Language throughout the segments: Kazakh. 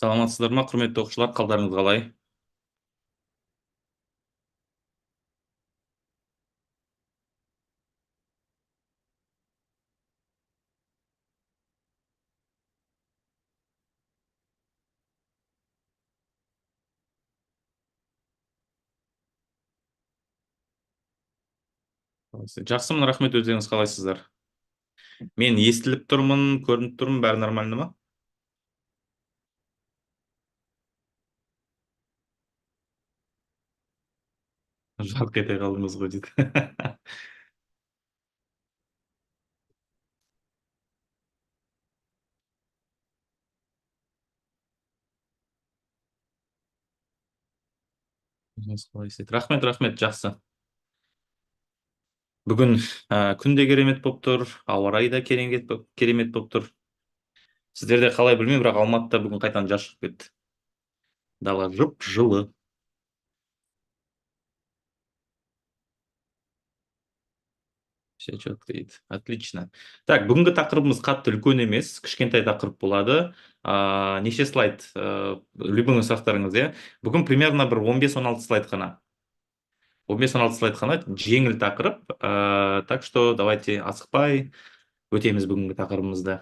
Саламатсыздар ма, құрметті оқушылар, қалдарыңыз қалай? Жақсымын, рахмет, өздеріңіз қалайсыздар? Мен естіліп тұрмын, көрініп тұрмын, бәрі нормально ма? Жалқ ете қалдыңыз ғой дейді. Өзіңіз қалайсыз? Рахмет, рахмет, жақсы. Бүгін күн де керемет болып тұр, ауа райы да керемет болып тұр. Сіздерде қалай білмеймін, бірақ Алматыда бүгін қайтадан жаз шығып кетті. Дала жып-жылы. Все четко дейді. Отлично. Так, бүгінгі тақырыбымыз қатты үлкен емес, кішкентай тақырып болады. Неше слайд? Любыңыз сұрақтарыңыз, иә? Бүгін примерно бір 15-16 слайд қана. 15-16 слайд қана, жеңіл тақырып. Так что давайте асықпай өтеміз бүгінгі тақырыбымызды.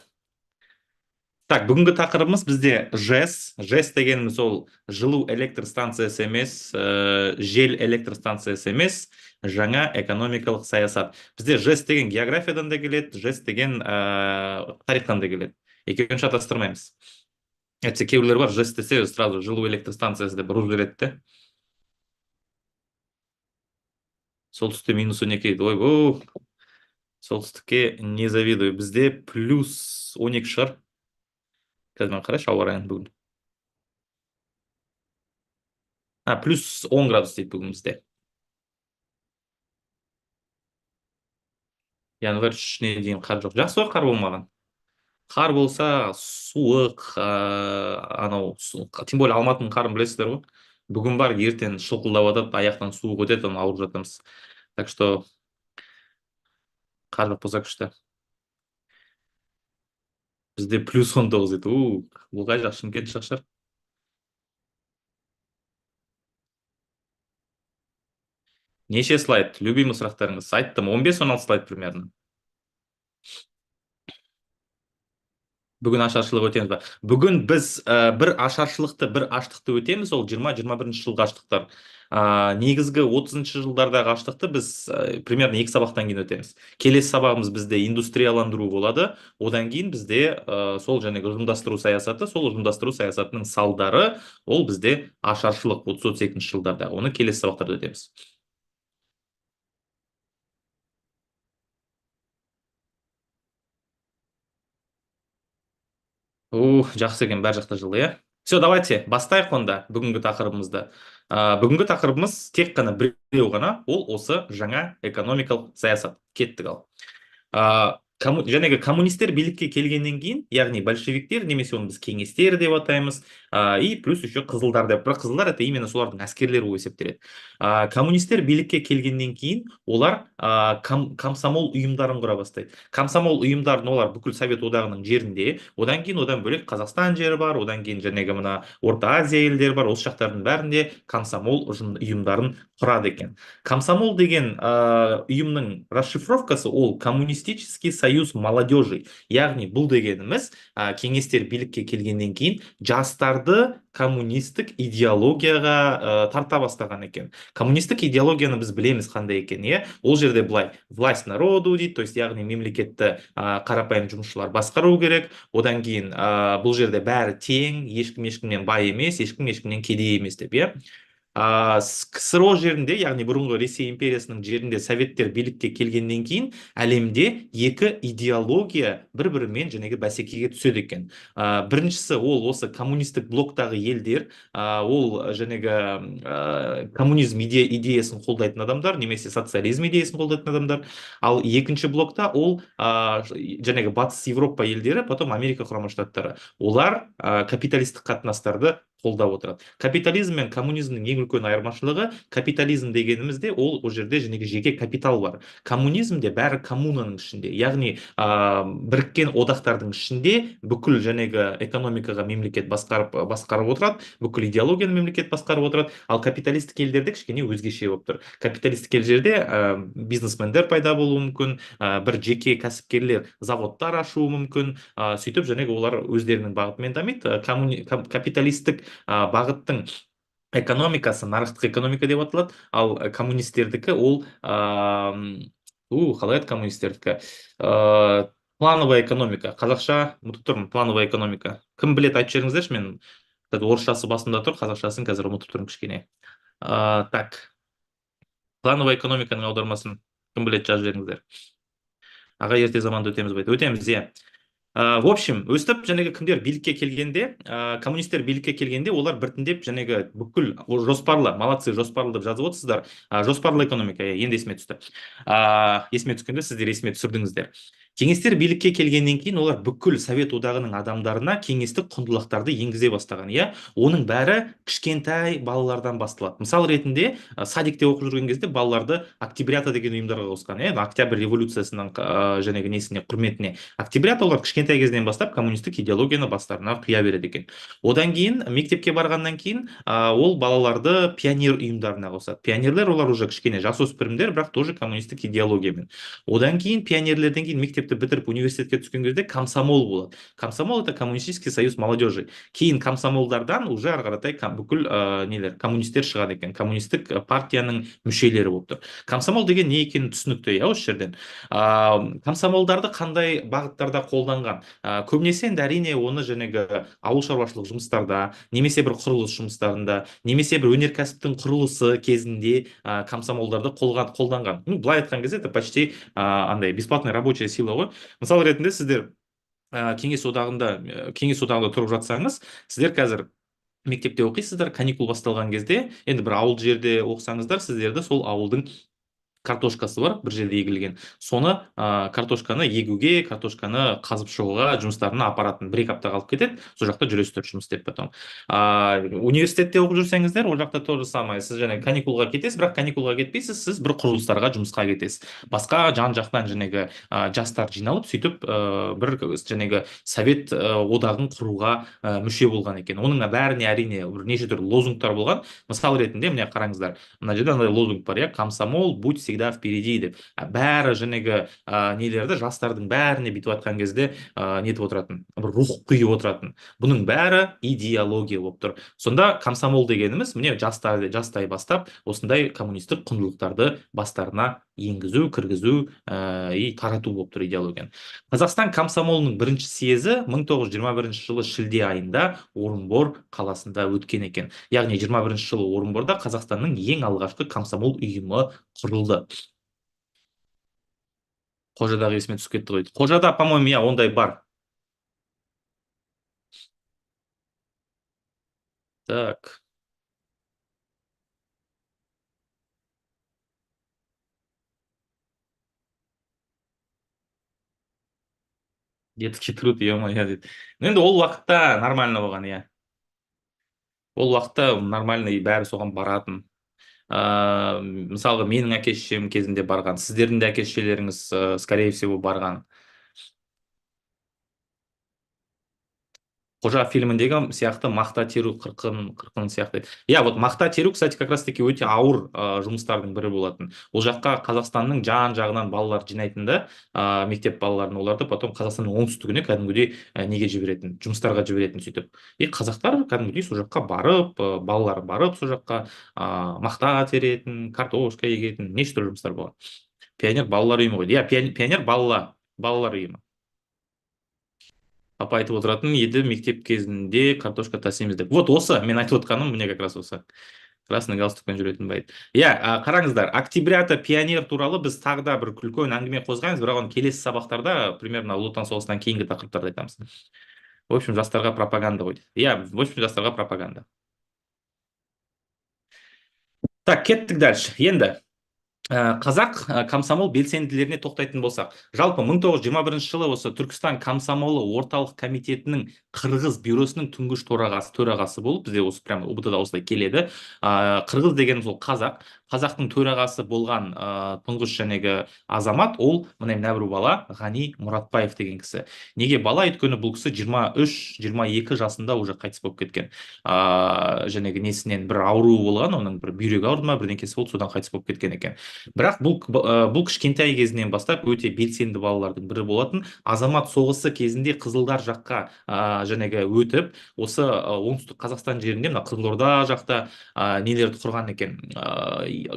Так, бүгінгі тақырыбымыз бізде ЖЭС. ЖЭС дегеніміз ол жылу электр станциясы емес, жел электр станциясы емес, жаңа экономикалық саясат. Бізде ЖЭС деген географиядан да келеді, ЖЭС деген тарихтан да келеді. Екеуін шатастырмаймыз. Әйтсе кейбіреулер бар, ЖЭС десе сразу жылу электр станциясы деп ұрып жібереді де. Солтүстікте -12 дейді. Ойбу, солтүстікке не завидую. Бізде +12 шығар. Қазір мен қарашы ауа райын бүгін. +10 градус дейді бүгін бізде. Январь 3-не дейін қар жоқ. Жақсы ғой, қар болмаған. Қар болса суық, анау, тем более Алматының қарын білесіздер ғой. Бүгін бар, ертең шылқылдап жатады, аяқтан суық өтеді, оны ауырып жатамыз. Так что қар жоқ болса күшті. Бізде +19 дейді. Бұл қай жақ, Шымкент жақ шығар. Неше слайд? Любимый сұрақтарыңыз. Айттым, 15-16 слайд примерно. Бүгін ашаршылық өтеміз ба? Бүгін біз бір ашаршылықты, бір аштықты өтеміз, ол 20-21 жылғы аштықтар. Негізгі 30-шы жылдардағы аштықты біз примерно 2 сабақтан кейін өтеміз. Келесі сабағымыз бізде индустрияландыру болады. Одан кейін бізде сол жаңағы ұжымдастыру саясаты, сол ұжымдастыру саясатының салдары, ол бізде ашаршылық 30-32 жылдардағы. Оны келесі сабақтарда өтеміз. Жақсы екен, бәр жақта жылы, иә? Все, давайте бастайық онда бүгінгі тақырыбымызды. Бүгінгі тақырыбымыз тек қана біреу ғана, ол осы жаңа экономикалық саясат. Кеттік ал. Жәнегі коммунистер билікке келгеннен кейін, яғни большевиктер, немесе оны біз кеңестер деп атаймыз, и плюс еще қызылдар деп. Бірақ қызылдар это именно солардың әскерлері болып есептеледі. Коммунистер билікке келгеннен кейін олар комсомол ұйымдарын құра бастайды. Комсомол ұйымдарын олар бүкіл Совет одағының жерінде, одан кейін одан бөлек Қазақстан жері бар, одан кейін жәнегі мына Орта Азия елдері бар, осы жақтардың бәрінде комсомол ұйымдарын құрады екен. Комсомол деген ұйымның расшифровкасы ол коммунистический союз молодежи. Яғни бұл дегеніміз кеңестер билікке келгеннен кейін жастарды коммунистік идеологияға тарта бастаған екен. Коммунистік идеологияны біз білеміз қандай екен, иә? Ол жерде былай, власть народу дейді, то есть яғни мемлекетті қарапайым жұмысшылар басқару керек. Одан кейін бұл жерде бәрі тең, ешкім ешкімнен бай емес, ешкім ешкімнен кедей емес деп, иә? КСРО жерінде, яғни бұрынғы Ресей империясының жерінде советтер билікке келгеннен кейін әлемде екі идеология бір-бірімен жәнегі бәсекеге түседі екен. Біріншісі ол осы коммунистік блоктағы елдер, ол жәнегі коммунизм идеясын қолдайтын адамдар, немесе социализм идеясын қолдайтын адамдар. Ал екінші блокта ол жәнегі батыс Европа елдері, потом Америка құрама штаттары. Олар капиталистік қатынастарды қолдап отырады. Капитализм мен коммунизмнің ең үлкен айырмашылығы, капитализм дегенімізде ол жерде жәнегі жеке капитал бар. Коммунизмде бәрі коммунаның ішінде, яғни біріккен одақтардың ішінде бүкіл жәнегі экономикаға мемлекет басқарып отырады, бүкіл идеологияны мемлекет басқарып отырады. Ал капиталистік елдерде кішкене өзгеше болып тұр. Капиталистік елдерде бизнесмендер пайда болуы мүмкін, бір жеке кәсіпкерлер заводтар ашуы мүмкін, сөйтіп жәнегі олар өздерінің бағытымен дамиды. Капиталистік бағыттың экономикасы нарықтық экономика деп аталады, ал коммунистердікі ол қалай еді коммунистердікі? Плановая экономика. Қазақша ұмытып тұрмын, плановая экономика. Кім біледі, айтып жіберіңіздерші, мен орысшасы басымда тұр, қазақшасын қазір ұмытып тұрмын кішкене. Так, плановая экономиканың аудармасын кім біледі, жазып жіберіңіздер. Аға, ерте заманда өтеміз бе? Өтеміз, иә. В общем, өстіп жәнегі кімдер билікке келгенде, коммунистер билікке келгенде, олар біртіндеп жәнегі бүкіл жоспарлы, молодцы, жоспарлы деп жазып отырсыздар, жоспарлы экономика, енді есіме түсті. Есіме түскенде сіздер есіме түсірдіңіздер. Кеңестер билікке келгеннен кейін олар бүкіл Совет одағының адамдарына кеңестік құндылықтарды енгізе бастаған, иә. Оның бәрі кішкентай балалардан басталады. Мысал ретінде, садикте оқып жүрген кезде балаларды октябрята деген ұйымдарға қосқан, иә, октябрь революциясының жәнегі несіне, құрметіне. Октябрята олар кішкентай кезінен бастап коммунистік идеологияны бастарына құя береді екен. Одан кейін мектепке барғаннан кейін ол балаларды пионер ұйымдарына қосады. Пионерлер олар уже кішкене жасөспірімдер, бірақ тоже коммунистік идеологиямен. Одан кейін пионерлерден кейін мектепті бітіріп университетке түскен кезде комсомол болады. Комсомол — это коммунистический союз молодежи. Кейін комсомолдардан уже ары қаратай бүкіл нелер коммунистер шығады екен. Коммунистік партияның мүшелері болып тұр. Комсомол деген не екені түсінікті, иә, осы жерден. Комсомолдарды қандай бағыттарда қолданған? Көбінесе енді әрине оны жәнегі ауыл шаруашылық жұмыстарда, немесе бір құрылыс жұмыстарында, немесе бір өнеркәсіптің құрылысы кезінде комсомолдарды қолданған. Былай айтқан кезде это почти андай бесплатная рабочая сила ғой. Мысал ретінде сіздер кеңес одағында тұрып жатсаңыз, сіздер қазір мектепте оқисыздар, каникул басталған кезде, енді бір ауыл жерде оқысаңыздар, сіздерді сол ауылдың картошкасы бар, бір жерде егілген. Соны картошканы егуге, картошканы қазып шығуға жұмыстарына апаратын, бір-екі апта қалып кетеді, сол жақта жүресіздер жұмыс істеп потом. Университетте оқып жүрсеңіздер, ол жақта тоже самое. Сіз және каникулға кетесіз, бірақ каникулға кетпейсіз, сіз бір құрылыстарға жұмысқа кетесіз. Басқа жан-жақтан жәнегі жастар жиналып, сөйтіп бір жәнегі Совет одағын құруға мүше болған екен. Оның бәріне әрине неше түрлі лозунгтар болған. Мысал ретінде, міне қараңыздар, мына жерде андай лозунг бар, иә, комсомол, будь всегда впереди деп. Бәрі жәнегі нелерді, жастардың бәріне бүйтіп атқан кезде нетіп отыратын, бір рух құйып отыратын. Бұның бәрі идеология болып тұр. Сонда комсомол дегеніміз міне жастай бастап осындай коммунистік құндылықтарды бастарына енгізу, кіргізу тарату болып тұр идеологияны. Қазақстан комсомолының бірінші съезі 1921 жылы шілде айында Орынбор қаласында өткен екен. Яғни 21 жылы Орынборда Қазақстанның ең алғашқы комсомол ұйымы құрылды. Қожадағы есіме түсіп кетті ғой. Қожада, по-моему, иә, ондай бар. Так. Детский труд, е-мое, дейді. Енді ол уақытта нормально болған, иә. Ол уақытта нормально, бәрі соған баратын. Мысалға, менің әке-шешем кезінде барған, сіздердің де әке-шешелеріңіз, скорее всего, барған. Қожа фильміндегі сияқты мақта теру қырқын сияқты. Я, вот мақта теру, кстати, как раз таки өте ауыр жұмыстардың бірі болатын. Ол жаққа Қазақстанның жан-жағынан балалар жинайтынды, мектеп балаларын, оларды потом Қазақстанның оңтүстігіне кәдімгідей неге жіберетін, жұмыстарға жіберетін сөйтіп. Қазақтар кәдімгідей сол жаққа барып, балалар барып сол жаққа мақта теретін, картошка егетін, неше түрлі жұмыстар болған. Пионер балалар үйімі ғой. Пионер балалар үйімі. Папа айтып отыратын еді, мектеп кезінде картошка тасимыз деп. Вот осы, мен айтып отқаным, мне как раз осы. Красный галстукпен жүретін байды. Қараңыздар, октябрята пионер туралы біз тағы да бір үлкен әңгіме қозғаймыз, бірақ оны келесі сабақтарда, примерно Ұлы Отан соғысынан кейінгі тақырыптарды айтамыз. В общем, жастарға пропаганда ғой. В общем, жастарға пропаганда. Так, кеттік дальше. Енді қазақ комсомол белсенділеріне тоқтайтын болсақ, жалпы 1921 жылы осы түркістан комсомолы орталық комитетінің қырғыз бюросының тұңғыш төрағасы болып, бізде осы прям ұбт да осылай келеді. Қырғыз деген сол қазақтың төрағасы болған тұңғыш жәнегі азамат, ол мына мына бір бала Ғани Мұратбаев деген кісі. Неге бала? Өйткені бұл кісі 23-22 жасында уже қайтыс болып кеткен. Жәнегі несінен бір ауру болған, оның бір бүйрек ауырды ма бірдеңкесі болды, содан қайтыс болып кеткен екен. Бірақ бұл кішкентай кезінен бастап өте белсенді балалардың бірі болатын. Азамат соғысы кезінде қызылдар жаққа жәнегі өтіп, осы оңтүстік Қазақстан жерінде, мына Қызылорда жақта нелерді құрған екен.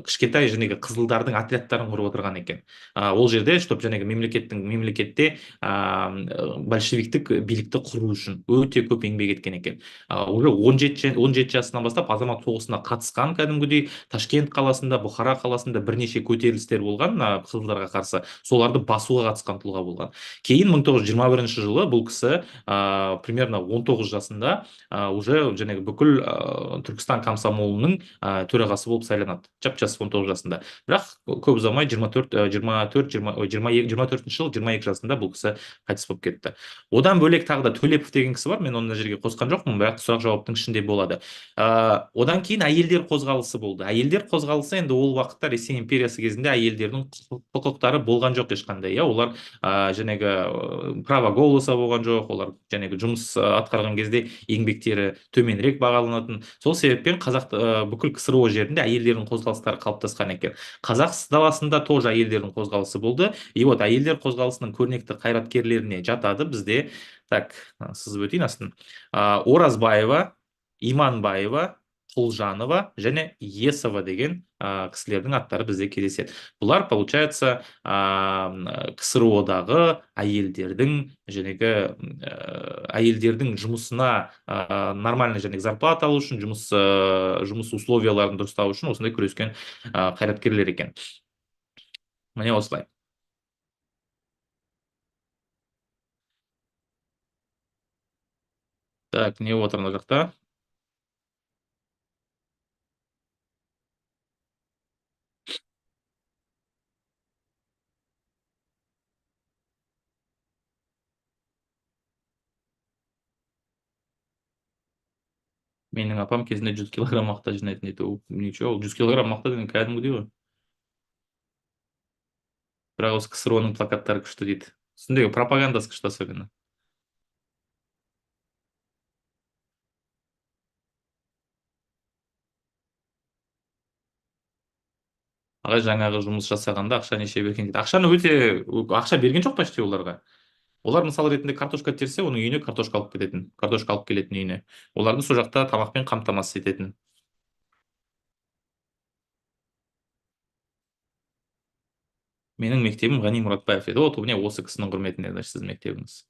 Кішкентай жәнегі қызылдардың отрядтарын құрып отырған екен. Ол жерде, чтобы жәнегі мемлекетте большевиктік билікті құру үшін өте көп еңбек еткен екен. Уже 17 жасынан бастап азамат соғысына қатысқан, кәдімгідей Ташкент қаласында, Бұхара қаласында бірнеше көтерілістер болған қызылдарға қарсы, соларды басуға қатысқан тұлға болған. Кейін 1921 жылы бұл кісі примерно 19 жасында уже жәнегі бүкіл Түркістан комсомолының төрағасы болып сайланады. Жап-жас 19 жасында. Бірақ көп ұзамай 24 жылы 22 жасында бұл кісі қайтыс болып кетті. Одан бөлек тағы да Төлепов деген кісі бар. Мен оны жерге қосқан жоқпын, бірақ сұрақ-жауаптың ішінде болады. Одан кейін әйелдер қозғалысы болды. Әйелдер қозғалысы енді ол уақытта Ресей империясы кезінде әйелдердің құқықтары болған жоқ ешқандай. Олар жәнегі право голоса болған жоқ, олар жәнегі жұмыс атқарған кезде еңбектері төменірек бағаланатын. Сол себеппен бүкіл КСРО жерінде әйелдердің қозғалыстары қалыптасқан екен. Қазақ даласында тоже әйелдердің қозғалысы болды. И вот әйелдер қозғалысының көрнекті қайраткерлеріне жатады бізде, так, сызып өтейін астын. Оразбаева, Иманбаева, Құлжанова және Есова деген кісілердің аттары бізде кездеседі. Бұлар, получается, КСРО-дағы әйелдердің жұмысына нормальный және зарплата алу үшін, жұмыс условияларын дұрыстау үшін осындай күрескен қайраткерлер екен. Міне осылай. Так, не отыр мына жақта. Менің апам кезінде 100 килограмм мақта жинайтын еді. Ничего, ол 100 килограмм мақта деген кәдімгідей ғой. Бірақ осы КСРО-ның плакаттары күшті дейді. Үстіндегі пропагандасы күшті особенно. Ағай жаңағы жұмыс жасағанда ақша неше берген дейді. Ақша берген жоқ почти оларға. Олар мысал ретінде картошка терсе, оның үйіне картошка алып келетін үйіне. Оларды сол жақта тамақпен қамтамасыз ететін. Менің мектебім Ғани Мұратбаев еді. Вот міне осы кісінің құрметіне, значит, сіздің мектебіңіз.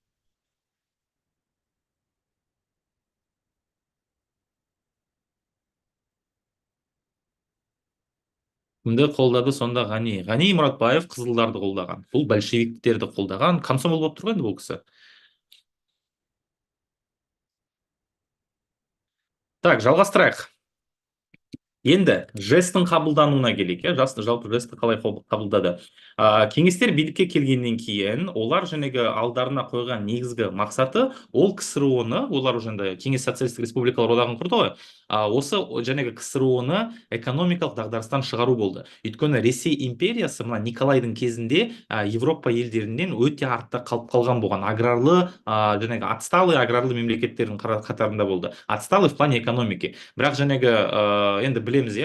Кімді қолдады сонда? Ғани Мұратбаев қызылдарды қолдаған. Бұл большевиктерді қолдаған. Комсомол болып тұрған бұл кісі. Так, жалғастырайық. Енді жесттің қабылдануына келейік. Жалпы жестті қалай қабылдады? Кеңестер билікке келгеннен кейін олар жәнегі алдарына қойған негізгі мақсаты ол КСРО-ны, олар жаңағыдай Кеңес социалистік республикалар одағын құрды ғой. Осы жәнегі КСРО-ны экономикалық дағдарыстан шығару болды. Өйткені Ресей империясы мына Николайдың кезінде Европа елдерінен өте артта қалып қалған болған. Жәнегі отсталый аграрлы мемлекеттердің қатарында болды. Отсталый в плане экономики. Бірақ жәнегі енді білеміз,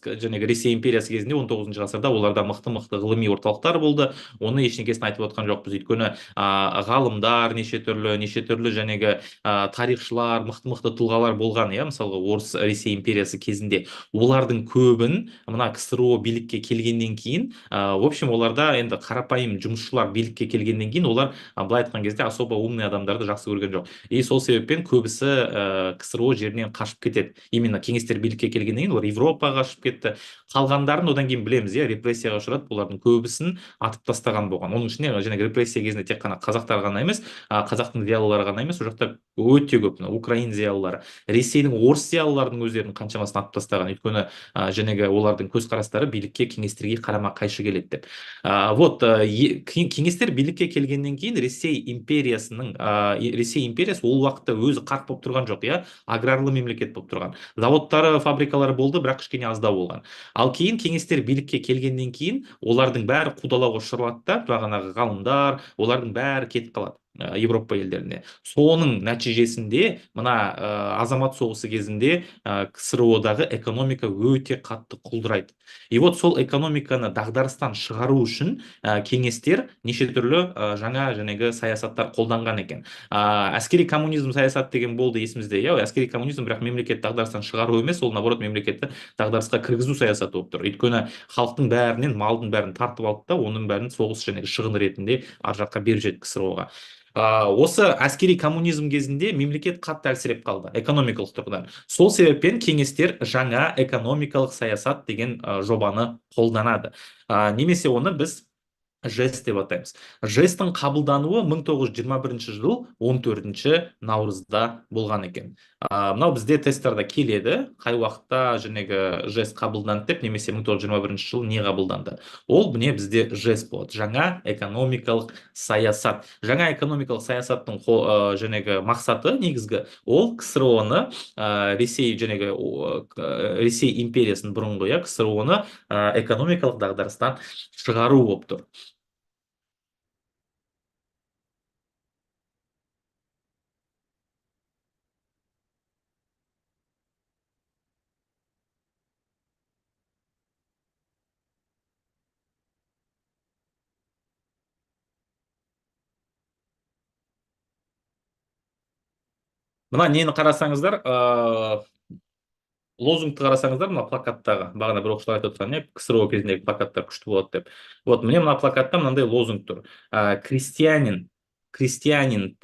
жәнегі Ресей империясы кезінде 19 ғасырда оларда мықты ғылыми орталықтар болды. Оны ешнекесін айтып отқан жоқпыз. Өйткені ғалымдар неше түрлі жәнегі тарихшылар, мықты тұлғалар болған, мысалға орыс Ресей империясы кезінде. Олардың көбін мына КСРО билікке келгеннен кейін, в общем, оларда енді қарапайым жұмысшылар билікке келгеннен кейін олар былай айтқан кезде особо умный адамдарды жақсы көрген жоқ. И сол себеппен көбісі КСРО жерінен қашып кетеді. Именно кеңестер билікке келгеннен кейін олар Европаға ұшып кетті. Қалғандарын одан кейін білеміз, иә, репрессияға ұшырады. Бұлардың көбісін атып тастаған болған. Оның ішінде жаңағы репрессия кезінде тек қана қазақтар ғана емес, қазақтың зиялылары ғана емес, ол жақта өте көп мына украин зиялылары, ресейдің орыс зиялыларының өздерінің қаншамасын атып тастаған. Өйткені жаңағы олардың көзқарастары билікке, кеңестерге қарама қайшы келеді деп. Вот кеңестер билікке келгеннен кейін Ресей империясы ол уақытта өзі қарқ болып тұрған жоқ, иә, аграрлы мемлекет болып тұрған. Заводтары, фабрикалары болды, бірақ кішкене аздау болған. Ал кейін кеңестер билікке келгеннен кейін олардың бәрі қудалауға ұшырады да, бағанағы ғалымдар, олардың бәрі кетіп қалады Европа елдеріне. Соның нәтижесінде мына азамат соғысы кезінде КСРО-дағы экономика өте қатты құлдырайды. И вот сол экономиканы дағдарыстан шығару үшін кеңестер неше түрлі жаңа жаңағы саясаттар қолданған екен. Әскери коммунизм саясат деген болды есімізде, иә, әскери коммунизм, бірақ мемлекет дағдарыстан шығару емес, ол наоборот мемлекетті дағдарысқа кіргізу саясаты болып тұр. Өйткені халықтың бәрінен малдың бәрін тартып алды да, оның бәрін соғыс және шығын ретінде ар жаққа беріп жіберді КСРО-ға. Осы әскери коммунизм кезінде мемлекет қатты әлсіреп қалды экономикалық тұрғыдан. Сол себеппен кеңестер жаңа экономикалық саясат деген жобаны қолданады. Немесе оны біз жест деп атаймыз. Жесттің қабылдануы 1921 жыл 14 наурызда болған екен. Мынау бізде тесттерде келеді, қай уақытта жаңағы жест қабылданды деп, немесе 1921 жыл не қабылданды. Ол міне бізде жест болады. Жаңа экономикалық саясат. Жаңа экономикалық саясаттың жаңағы мақсаты негізгі ол КСРО-ны Ресей жаңағы Ресей империясын бұрынғы, иә, КСРО-ны экономикалық дағдарыстан шығару болып тұр. Мына нені қарасаңыздар, лозунгты қарасаңыздар, мына плакаттағы, бағана бір оқушылар айтып отырған, КСРО кезіндегі плакаттар күшті болады деп. Вот міне мына плакатта мынандай лозунг тұр. Крестьянин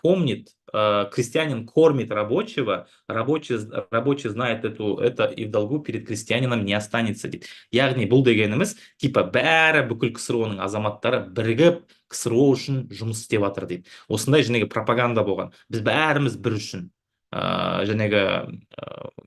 помнит, крестьянин кормит рабочего, рабочий знает это и в долгу перед крестьянином не останется дейді. Яғни бұл дегеніміз, типа бәрі бүкіл КСРО-ның азаматтары бірігіп КСРО үшін жұмыс істеп жатыр дейді. Осындай жаңағы пропаганда болған. Біз бәріміз бір үшін. Жаңағы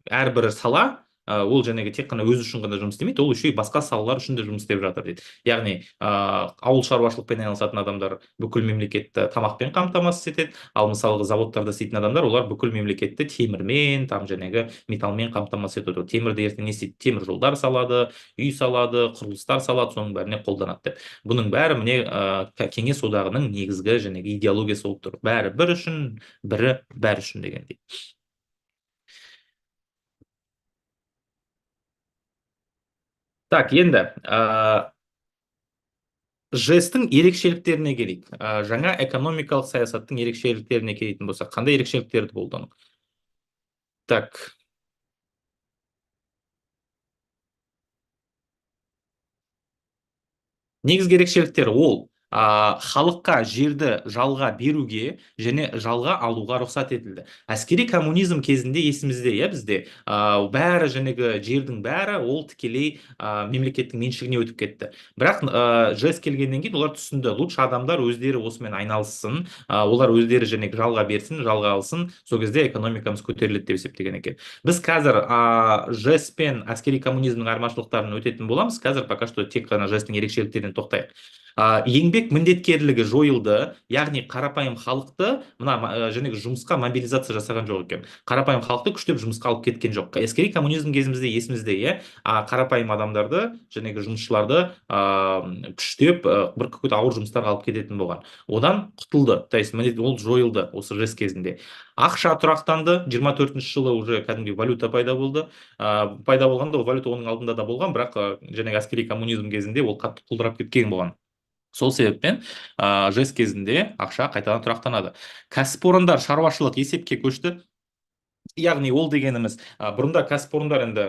әрбір сала ол жаңағы тек қана өзі үшін ғана жұмыс істемейді, ол еще и басқа салалар үшін де жұмыс істеп жатыр дейді. Яғни ауыл шаруашылықпен айналысатын адамдар бүкіл мемлекетті тамақпен қамтамасыз етеді, ал мысалғы заводтарда істейтін адамдар, олар бүкіл мемлекетті темірмен, там жаңағы металлмен қамтамасыз етеді. Темірді ертең не істейді? Темір жолдар салады, үй салады, құрылыстар салады, соның бәріне қолданады деп. Бұның бәрі міне кеңес одағының негізгі жаңағы идеологиясы болып тұр. Бәрі бір үшін, бірі бәрі үшін дегендей. Так, енді жестің ерекшеліктеріне келейік. Жаңа экономикалық саясаттың ерекшеліктеріне келетін болсақ, қандай ерекшеліктерді қолдану? Так, негізгі ерекшеліктері ол халыққа жерді жалға беруге және жалға алуға рұқсат етілді. Әскери коммунизм кезінде есімізде, иә, бізде бәрі жаңағы жердің бәрі ол тікелей мемлекеттің меншігіне өтіп кетті. Бірақ жест келгеннен кейін олар түсінді, лучше адамдар өздері осымен айналыссын, олар өздері жаңағы жалға берсін, жалға алсын, сол кезде экономикамыз көтеріледі деп есептеген екен. Біз қазір жест пен әскери коммунизмнің айырмашылықтарын өтетін боламыз. Қазір пока что тек қана жесттің ерекшеліктеріне тоқтайық. Еңбек міндеткерлігі жойылды, яғни қарапайым халықты мына жаңағы жұмысқа мобилизация жасаған жоқ екен. Қарапайым халықты күштеп жұмысқа алып кеткен жоқ. Әскери коммунизм кезімізде есімізде, иә, қарапайым адамдарды, жаңағы жұмысшыларды күштеп бір көкөт ауыр жұмыстарға алып кететін болған. Одан құтылды, то есть ол жойылды осы жест кезінде. Ақша тұрақтанды, 24-ші жылы уже кәдімгі валюта пайда болды. Пайда болғанда ол валюта оның алдында да болған, бірақ жаңағы әскери коммунизм кезінде ол қатты құлдырап кеткен болған. Сол себеппен жест кезінде ақша қайтадан тұрақтанады. Кәсіпорындар шаруашылық есепке көшті. яғни ол дегеніміз бұрында кәсіпорындар енді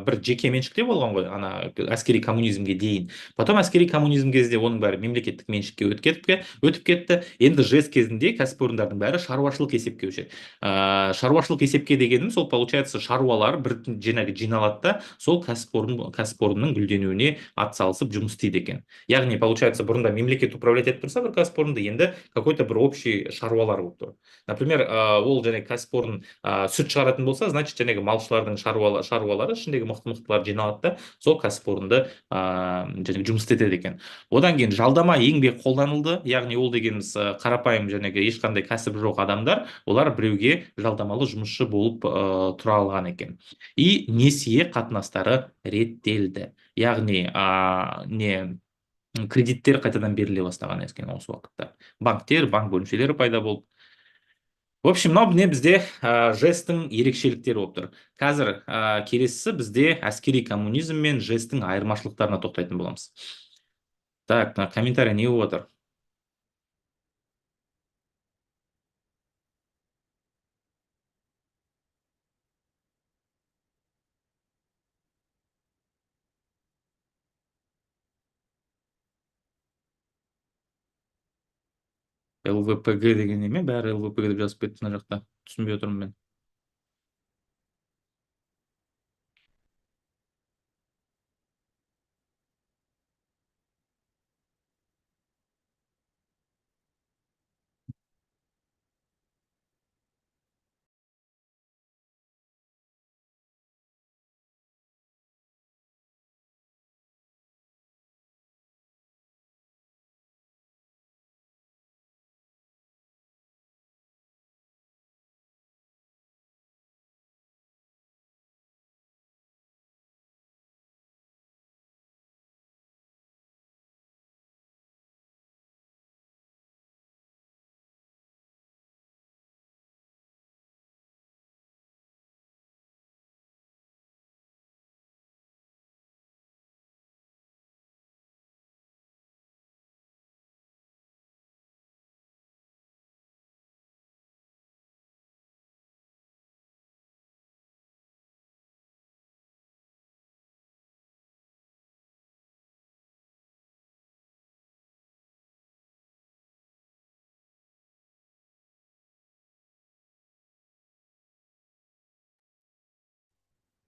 бір жеке меншікте болған ғой ана әскери коммунизмге дейін. Потом әскери коммунизм кезде оның бәрі мемлекеттік меншікке өтіп кетті. Енді жэс кезінде кәсіпорындардың бәрі шаруашылық есепке көшеді. Шаруашылық есепке дегеніміз ол получается шаруалар бір жиналады да сол кәсіпорынның гүлденуіне атсалысып жұмыс істейді екен. Яғни получается бұрында мемлекет управлять етіп тұрса бір кәсіпорынды, енді какой-то бір общий шаруалар болып тұр. Например, ол және кәсіпорын сүт шығаратын болса, значит, жаңағы малшылардың шаруалары ішіндегі мықты-мықтылар жиналады да сол кәсіпорынды және жұмыс істетеді екен. Одан кейін жалдама еңбек қолданылды, яғни ол дегеніміз қарапайым жаңағы ешқандай кәсіп жоқ адамдар, олар біреуге жалдамалы жұмысшы болып тұра алған екен. И несие қатынастары реттелді. Яғни не кредиттер қайтадан беріле бастаған екен осы уақытта. Банк бөлімшелері пайда болды. В общем, мынау міне бізде жэс-тің ерекшеліктері болып тұр. Қазір келесісі бізде әскери коммунизм мен жэс-тің айырмашылықтарына тоқтайтын боламыз. Так, комментарий не болып отыр? ЛВПГ деген неме? Бәрі ЛВПГ деп жазып кетті мына жақта. Түсінбей отырмын мен.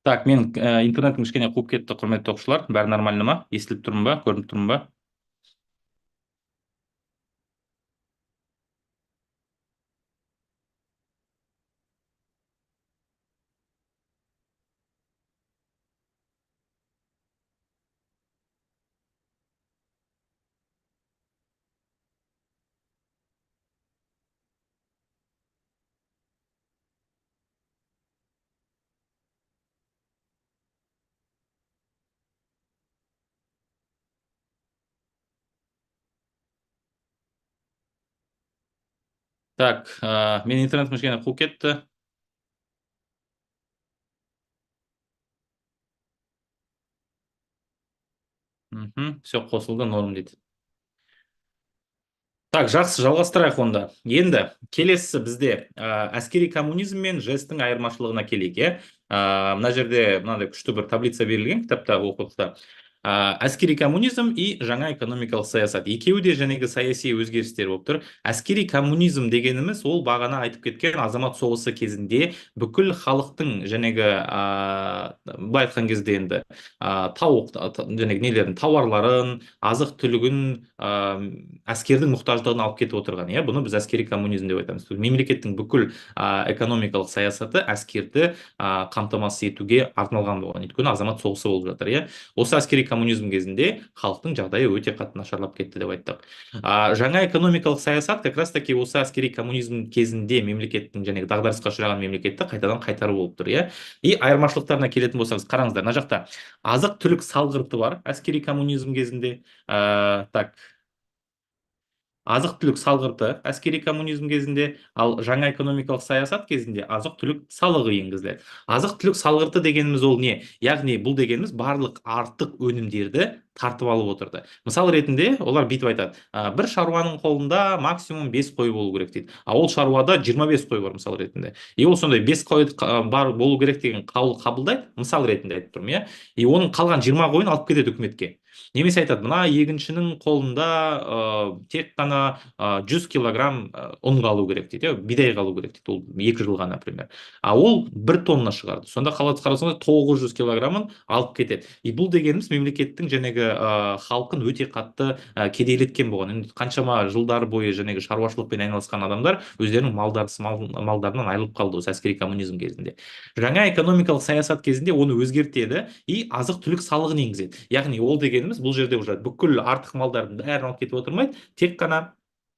Так, мен интернетім кішкене қуып кетті, құрметті оқушылар. Бәрі нормально ма? Естіліп тұрмын ба? Көрініп тұрмын ба? Так, мен интернетім кішкене қуып кетті. Все қосылды, норм дейді. Так, жақсы, жалғастырайық онда. Енді келесі бізде әскери коммунизм мен жэс-тің айырмашылығына келейік, иә. Мына жерде мынандай күшті бір таблица берілген кітапта, оқулықта. Әскери коммунизм и жаңа экономикалық саясат. Екеуі де жәнегі саяси өзгерістер болып тұр. Әскери коммунизм дегеніміз ол бағана айтып кеткен азамат соғысы кезінде бүкіл халықтың жәнегі былай айтқан кезде енді жәнегі нелерін, тауарларын, азық түлігін, әскердің мұқтаждығын алып кетіп отырған. Иә, бұны біз әскери коммунизм деп айтамыз. Мемлекеттің бүкіл экономикалық саясаты әскерді қамтамасыз етуге арналған болған. Өйткені азамат соғысы болып жатыр, иә. Осы әскери коммунизм кезінде халықтың жағдайы өте қатты нашарлап кетті деп айттық. Жаңа экономикалық саясат как раз таки осы әскери коммунизм кезінде мемлекеттің және дағдарысқа ұшыраған мемлекетті қайтадан қайтару болып тұр, иә. И айырмашылықтарына келетін болсаңыз, қараңыздар, мына жақта азық түлік салғырты бар әскери коммунизм кезінде. Так, азық түлік салғырты әскери коммунизм кезінде, ал жаңа экономикалық саясат кезінде азық түлік салығы енгізіледі. Азық түлік салғырты дегеніміз ол не? Яғни бұл дегеніміз барлық артық өнімдерді тартып алып отырды. Мысал ретінде олар бүйтіп айтады: бір шаруаның қолында максимум 5 қой болу керек дейді. А ол шаруада 25 қой бар, мысал ретінде. И ол сондай 5 қой бар болу керек деген қаулы қабылдайды, мысал ретінде айтып тұрмын, иә. И оның қалған 20 қойын алып кетеді үкіметке. Немесе айтады: мына егіншінің қолында тек қана 100 килограмм ұн қалу керек дейді, бидай қалу керек дейді, ол 2 жылға, например. А ол 1 тонна шығарды. Сонда қарасаңыз 900 килограммын алып кетеді. И бұл дегеніміз мемлекеттің жәнегі халқын өте қатты кедейлеткен болған. Енді қаншама жылдар бойы жәнегі шаруашылықпен айналысқан адамдар өздерінің малдарынан айырылып қалды осы әскери коммунизм кезінде. Жаңа экономикалық саясат кезінде оны өзгертеді и азық түлік салығын енгізеді. Яғни ол дегеніміз бұл жерде уже бүкіл артық малдардың бәрін алып кетіп отырмайды, тек қана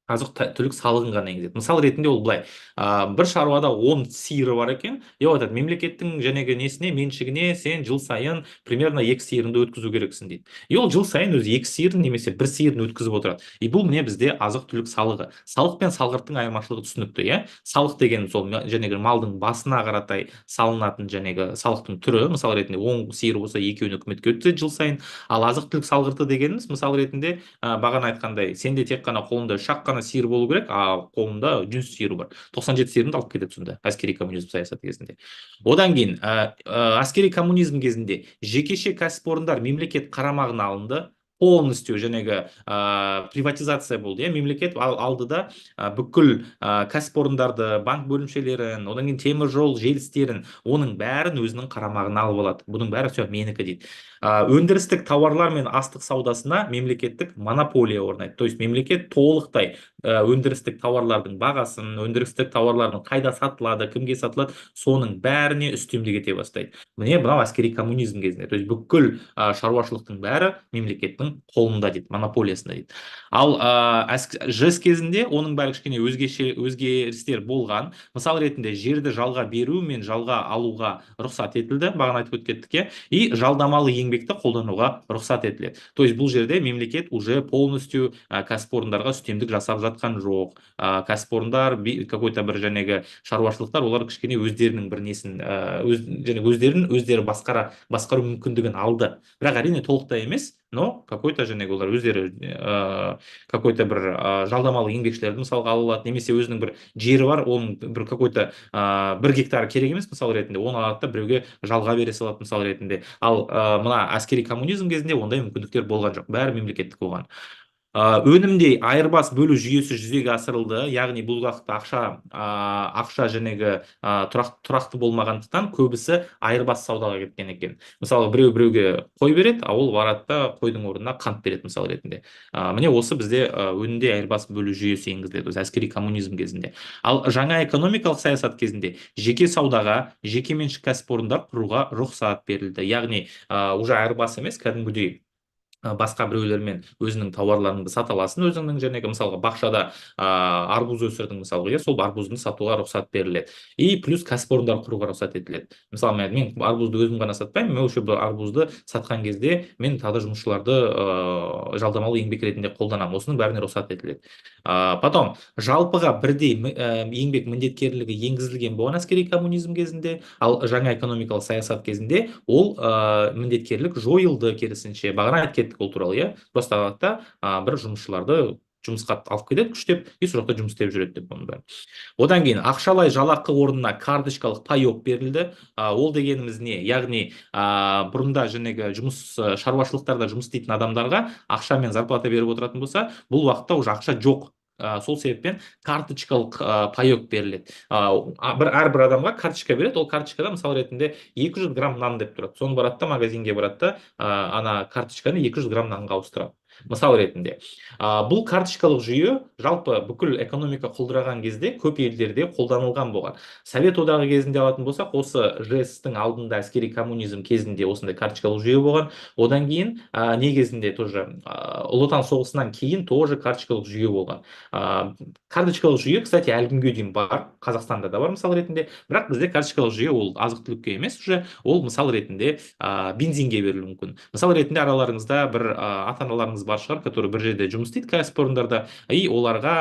азық түлік салығын ғана енгізеді. Мысал ретінде ол былай: бір шаруада 10 сиыры бар екен, и ол айтады: мемлекеттің жәнегі несіне, меншігіне сен жыл сайын примерно 2 сиырынды өткізу керексің дейді. И ол жыл сайын өзі 2 сиырын немесе 1 сиырын өткізіп отырады. И бұл міне бізде азық түлік салығы. Салық пен салғырттың айырмашылығы түсінікті, иә. Салық деген сол жәнегі малдың басына қаратай салынатын жәнегі салықтың түрі. Мысал ретінде 10 сиыр болса, екеуін үкіметке өткізеді жыл сайын. Ал азық түлік салғырты дегеніміз, мысал ретінде бағана айтқандай, сенде тек қана қолында үш ақ қана сиыр болу керек, а қолында 100 сиыры бар. 97 сиырыңды алып кетеді сонда әскери коммунизм саясаты кезінде. Одан кейін әскери коммунизм кезінде жекеше кәсіпорындар мемлекет қарамағына алынды, полностью жәнегі приватизация болды, иә. Мемлекет алды да бүкіл кәсіпорындарды, банк бөлімшелерін, одан кейін темір жол желістерін, оның бәрін өзінің қарамағына алып алады. Бұның бәрі все менікі дейді. Өндірістік тауарлар мен астық саудасына мемлекеттік монополия орнайды. То есть мемлекет толықтай өндірістік тауарлардың бағасын, өндірістік тауарлардың қайда сатылады, кімге сатылады, соның бәріне үстемдік ете бастайды. Міне мынау әскери коммунизм кезінде. То есть бүкіл шаруашылықтың бәрі мемлекеттің қолында дейді, монополиясында дейді. Ал жэс кезінде оның бәрі кішкене өзгерістер болған. Мысал ретінде жерді жалға беру мен жалға алуға рұқсат етілді, бағана айтып өткеттік, иә. И жалдамалы еңбекті қолдануға рұқсат етіледі. То есть бұл жерде мемлекет уже полностью кәсіпорындарға үстемдік жасап жатқан жоқ. Кәсіпорындар, какой-то бір жәнегі шаруашылықтар, олар кішкене өздерінің бір несін, өздері басқару мүмкіндігін алды. Бірақ әрине толықтай емес, но какой-то жәнегі олар өздері какой-то бір жалдамалы еңбекшілерді мысалға ала алады, немесе өзінің бір жері бар, оның бір какой-то 1 гектар керек емес, мысал ретінде, оны алады да біреуге жалға бере салады, мысал ретінде. Ал мына әскери коммунизм кезінде ондай мүмкіндіктер болған жоқ, бәрі мемлекеттік болған. Өнімде айырбас бөлу жүйесі жүзеге асырылды, яғни бұл уақытта ақша жәнегі тұрақты болмағандықтан көбісі айырбас саудаға кеткен екен. Мысалы, біреуге қой береді, а ол барады да қойдың орнына қант береді, мысал ретінде. Міне осы бізде өнімде айырбас бөлу жүйесі енгізіледі, осы әскери коммунизм кезінде. Ал жаңа экономикалық саясат кезінде жеке саудаға, жеке меншік кәсіпорындар құруға рұқсат берілді. Яғни уже айырбас емес, кәдімгідей басқа біреулермен өзінің тауарларыңды сата аласың, өзіңнің жәнегі, мысалға бақшада арбуз өсірдің, мысалға, сол арбузды сатуға рұқсат беріледі. И плюс кәсіпорындар құруға рұқсат етіледі. Мысалы, мен арбузды өзім ғана сатпаймын, мен осы арбузды сатқан кезде мен тағы жұмысшыларды жалдамалы еңбек ретінде қолданамын. Осының бәріне рұқсат етіледі. Потом жалпыға бірдей еңбек міндеткерлігі енгізілген болған әскери коммунизм кезінде, ал жаңа экономикалық саясат кезінде ол міндеткерлік жойылды, керісінше. Бағана айтып кеттік ол туралы, иә. Просто бір жұмысшыларды жұмысқа алып кетеді күштеп, и сол жақта жұмыс істеп жүреді деп оның бәрі. Одан кейін ақшалай жалақы орнына карточкалық паек берілді. Ол дегеніміз не? Яғни бұрында жәнегі шаруашылықтарда жұмыс істейтін адамдарға ақша мен зарплата беріп отыратын болса, бұл уақытта уже ақша жоқ. Сол себеппен карточкалық паек беріледі. Әрбір адамға карточка береді, ол карточкада мысал ретінде 200 грамм нан деп тұрады. Соны барады да, магазинге барады да, ана карточканы 200 грамм нанға ауыстырады. Мысал ретінде. Бұл карточкалық жүйе жалпы бүкіл экономика құлдыраған кезде көп елдерде қолданылған болған. Совет одағы кезінде алатын болсақ, осы жэс-тің алдында әскери коммунизм кезінде осындай карточкалық жүйе болған. Одан кейін не кезінде тоже Ұлы Отан соғысынан кейін тоже карточкалық жүйе болған. Карточкалық жүйе, кстати, әлі күнге дейін бар, Қазақстанда да бар, мысал ретінде. Бірақ бізде карточкалық жүйе ол азық-түлікке емес, ол мысал ретінде бензинге берілуі мүмкін. Мысал ретінде араларыңызда бір ата-аналарыңыз бар шығар, который бір жерде жұмыс істейді кәсіпорындарда, и оларға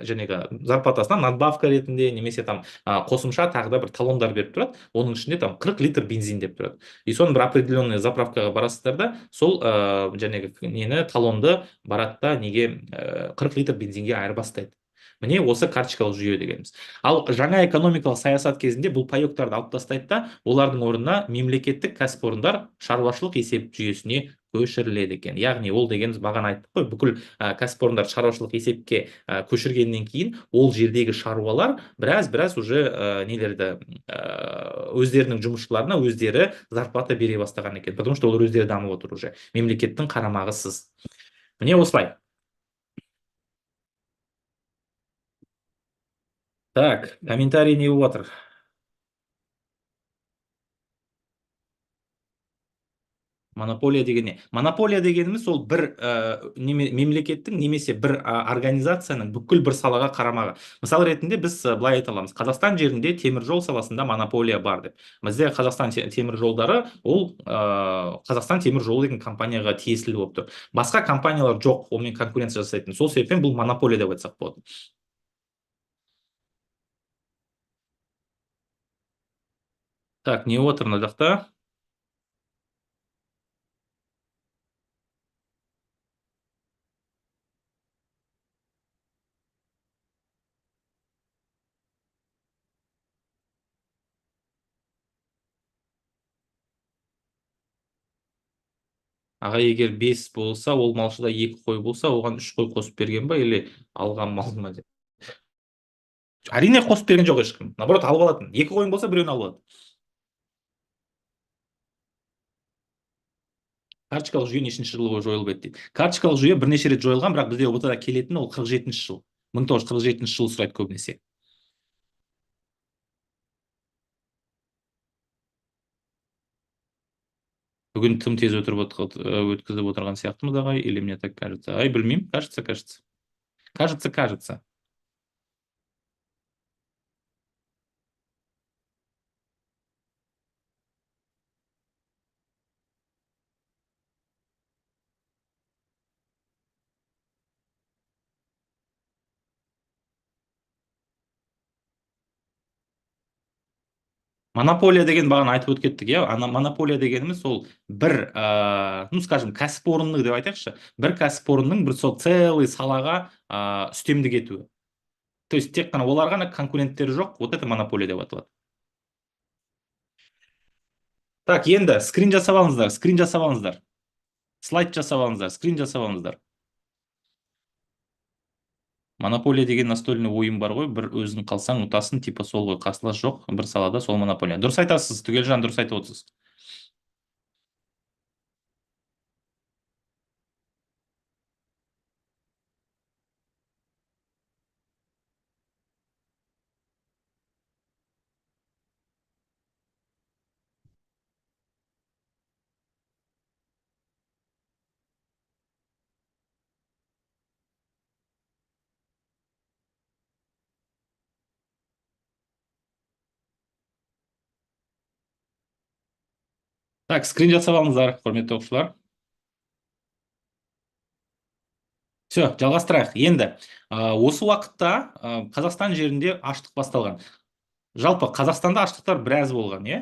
жаңағы зарплатасына надбавка ретінде немесе там қосымша тағы да бір талондар беріп тұрады. Оның ішінде там 40 литр бензин деп тұрады. И соны бір определенный заправкаға барасыздар да, сол жаңағы нені талонды барады да неге 40 литр бензинге айырбастайды. Міне осы карточкалық жүйе дегеніміз. Ал жаңа экономикалық саясат кезінде бұл паектарды алып тастайды да, олардың орнына мемлекеттік кәсіпорындар шаруашылық есеп жүйесіне көшіріледі екен. Яғни ол дегеніміз бағана айттық қой, бүкіл кәсіпорындар шаруашылық есепке көшіргеннен кейін ол жердегі шаруалар біраз уже нелерді өздерінің жұмысшыларына өздері зарплата бере бастаған екен, потому что олар өздері дамып отыр уже, мемлекеттің қарамағысыз. Міне осылай. Так, комментарий не болып жатыр. Монополия деген не? Монополия дегеніміз ол бір мемлекеттің немесе бір организацияның бүкіл бір салаға қарамағы. Мысал ретінде біз былай айта аламыз: Қазақстан жерінде темір жол саласында монополия бар деп. Бізде Қазақстан темір жолдары ол Қазақстан темір жолы деген компанияға тиесілі болып тұр. Басқа компаниялар жоқ, онымен конкуренция жасайтын. Сол себептен бұл монополия деп айтсақ болады. Так, не отыр мына жақта. Аға, егер 5 болса, ол малшыда 2 қой болса, оған 3 қой қосып берген ба, или алған мал ма деп. Әрине қосып берген жоқ ешкім. Наоборот, алып алатын. 2 қойың болса, біреуін алып алады. Карточкалық жүйе нешінші жылы жойылып еді дейді. Карточкалық жүйе бірнеше рет жойылған, бірақ бізде ұбт да келетіні ол 47-ші жыл. 1947 жылы сұрайды көбінесе. Бүгін тым тез өткізіп отырған сияқтымыз ағай, или мне так кажется? Ай, білмеймін, кажется. Кажется. Монополия деген бағана айтып өткеттік, иә. Монополия дегеніміз ол бір, ну, скажем, кәсіпорынның деп айтайықшы, бір кәсіпорынның бір сол целый салаға үстемдік етуі. То есть тек қана олар ғана, конкуренттері жоқ, вот это монополия деп аталады. Так, енді скрин жасап алыңыздар. Слайд жасап алыңыздар, скрин жасап алыңыздар. Монополия деген настольный ойын бар ғой, бір өзің қалсаң ұтасың, типа сол ғой, қарсылас жоқ, бір салада сол монополия. Дұрыс айтасыз, Түгелжан, дұрыс айтып отырсыз. Так, скрин жасап алыңыздар, құрметті оқушылар. Все, жалғастырайық. Енді осы уақытта Қазақстан жерінде аштық басталған. Жалпы Қазақстанда аштықтар біраз болған, иә?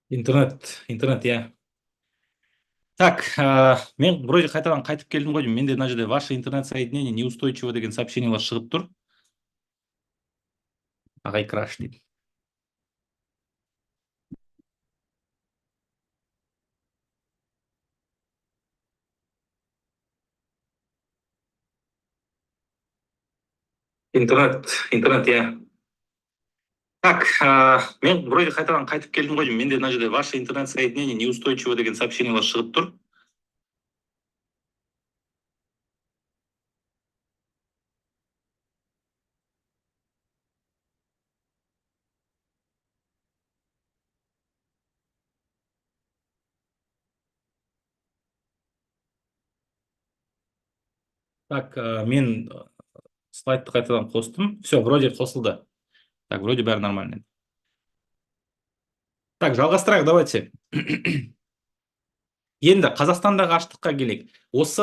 Интернет, иә. Так, мен вроде қайтадан қайтып келдім ғой деймін. Менде мына жерде ваше интернет соединение неустойчиво деген сообщениелер шығып тұр. Ағай краш дейді. Интернет, иә. Так, мен вроде қайтадан қайтып келдім ғой деймін. Менде мына жерде ваше интернет соединение неустойчиво деген сообщениелер шығып тұр. Так, мен слайдты қайтадан қостым. Все, вроде қосылды. Так, вроде бәрі нормально. Так, жалғастырайық, давайте. Енді Қазақстандағы аштыққа келейік. Осы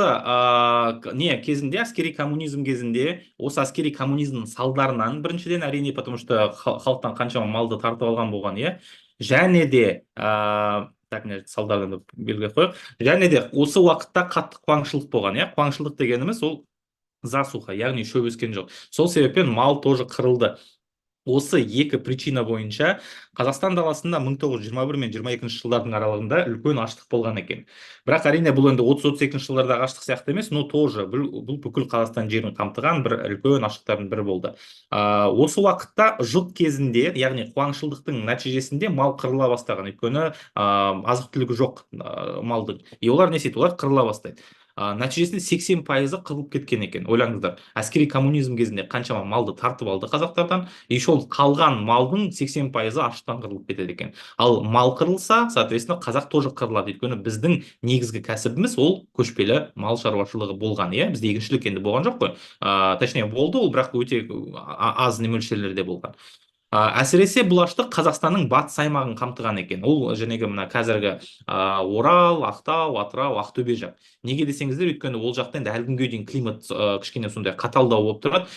не кезінде, әскери коммунизм кезінде, осы әскери коммунизмнің салдарынан, біріншіден әрине, потому что халықтан қаншама малды тартып алған болған, иә. Және де, так, мына салдарынан белгілеп қояйық. Және де осы уақытта қатты қуаңшылық болған, иә. Қуаңшылық дегеніміз ол засуха, яғни шөп өскен жоқ. Сол себеппен мал тоже қырылды. Осы екі причина бойынша Қазақстан даласында 1921 мен 22 жылдардың аралығында үлкен аштық болған екен. Бірақ әрине бұл енді 30-32 жылдардағы аштық сияқты емес, но тоже бұл бүкіл Қазақстан жерін қамтыған бір үлкен аштықтардың бірі болды. Осы уақытта жұт кезінде, яғни қуаңшылдықтың нәтижесінде мал қырыла бастаған. Өйткені азық түлігі жоқ малдың. И олар не істейді? Олар қырыла бастайды. Нәтижесінде 80% қырылып кеткен екен. Ойлаңыздар, әскери коммунизм кезінде қаншама малды тартып алды қазақтардан, и сол қалған малдың 80% аштан қырылып кетеді екен. Ал мал қырылса, соответственно, қазақ тоже қырылады. Өйткені біздің негізгі кәсібіміз ол көшпелі мал шаруашылығы болған, иә. Бізде егіншілік енді болған жоқ қой. Точнее, болды ол, бірақ өте аз мөлшерлерде болған. Әсіресе бұл аштық Қазақстанның батыс аймағын қамтыған екен. Ол жәнегі мына қазіргі Орал, Ақтау, Атырау, Ақтөбе жақ. Неге десеңіздер, өйткені ол жақта енді әлі күнге дейін климат кішкене сондай қаталдау болып тұрады.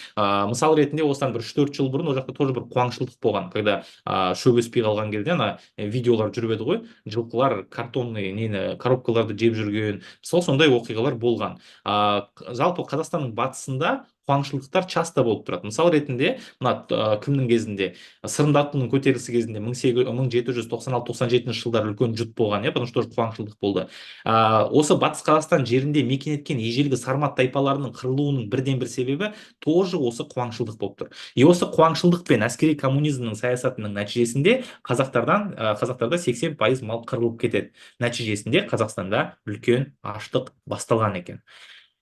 Мысал ретінде осыдан бір 3-4 жыл бұрын ол жақта тоже бір қуаңшылық болған, когда шөп өспей қалған кезде ана видеолар жүріп еді ғой, жылқылар картонный нені коробкаларды жеп жүрген, сол сондай оқиғалар болған. Жалпы Қазақстанның батысында қуаңшылықтар часто болып тұрады. Мысал ретінде мына кімнің кезінде, сырымдатұлының көтерілісі кезінде 1796-97 жылдары үлкен жұт болған, иә, потому что қуаңшылдық болды. Осы батыс Қазақстан жерінде мекен еткен ежелгі сармат тайпаларының қырылуының бірден бір себебі тоже осы қуаңшылдық болып тұр. И осы қуаңшылдық пен әскери коммунизмнің саясатының нәтижесінде қазақтарда 80% мал қырылып кетеді. Нәтижесінде Қазақстанда үлкен аштық басталған екен.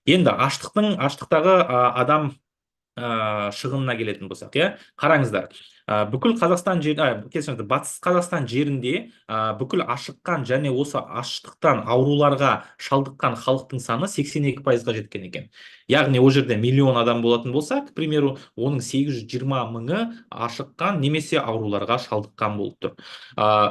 Енді аштықтағы адам шығынына келетін болсақ, иә, қараңыздар, бүкіл Қазақстан батыс Қазақстан жерінде бүкіл ашыққан және осы аштықтан ауруларға шалдыққан халықтың саны 82%-ға жеткен екен. Яғни ол жерде миллион адам болатын болса, к примеру, оның 820 мыңы ашыққан немесе ауруларға шалдыққан болып тұр.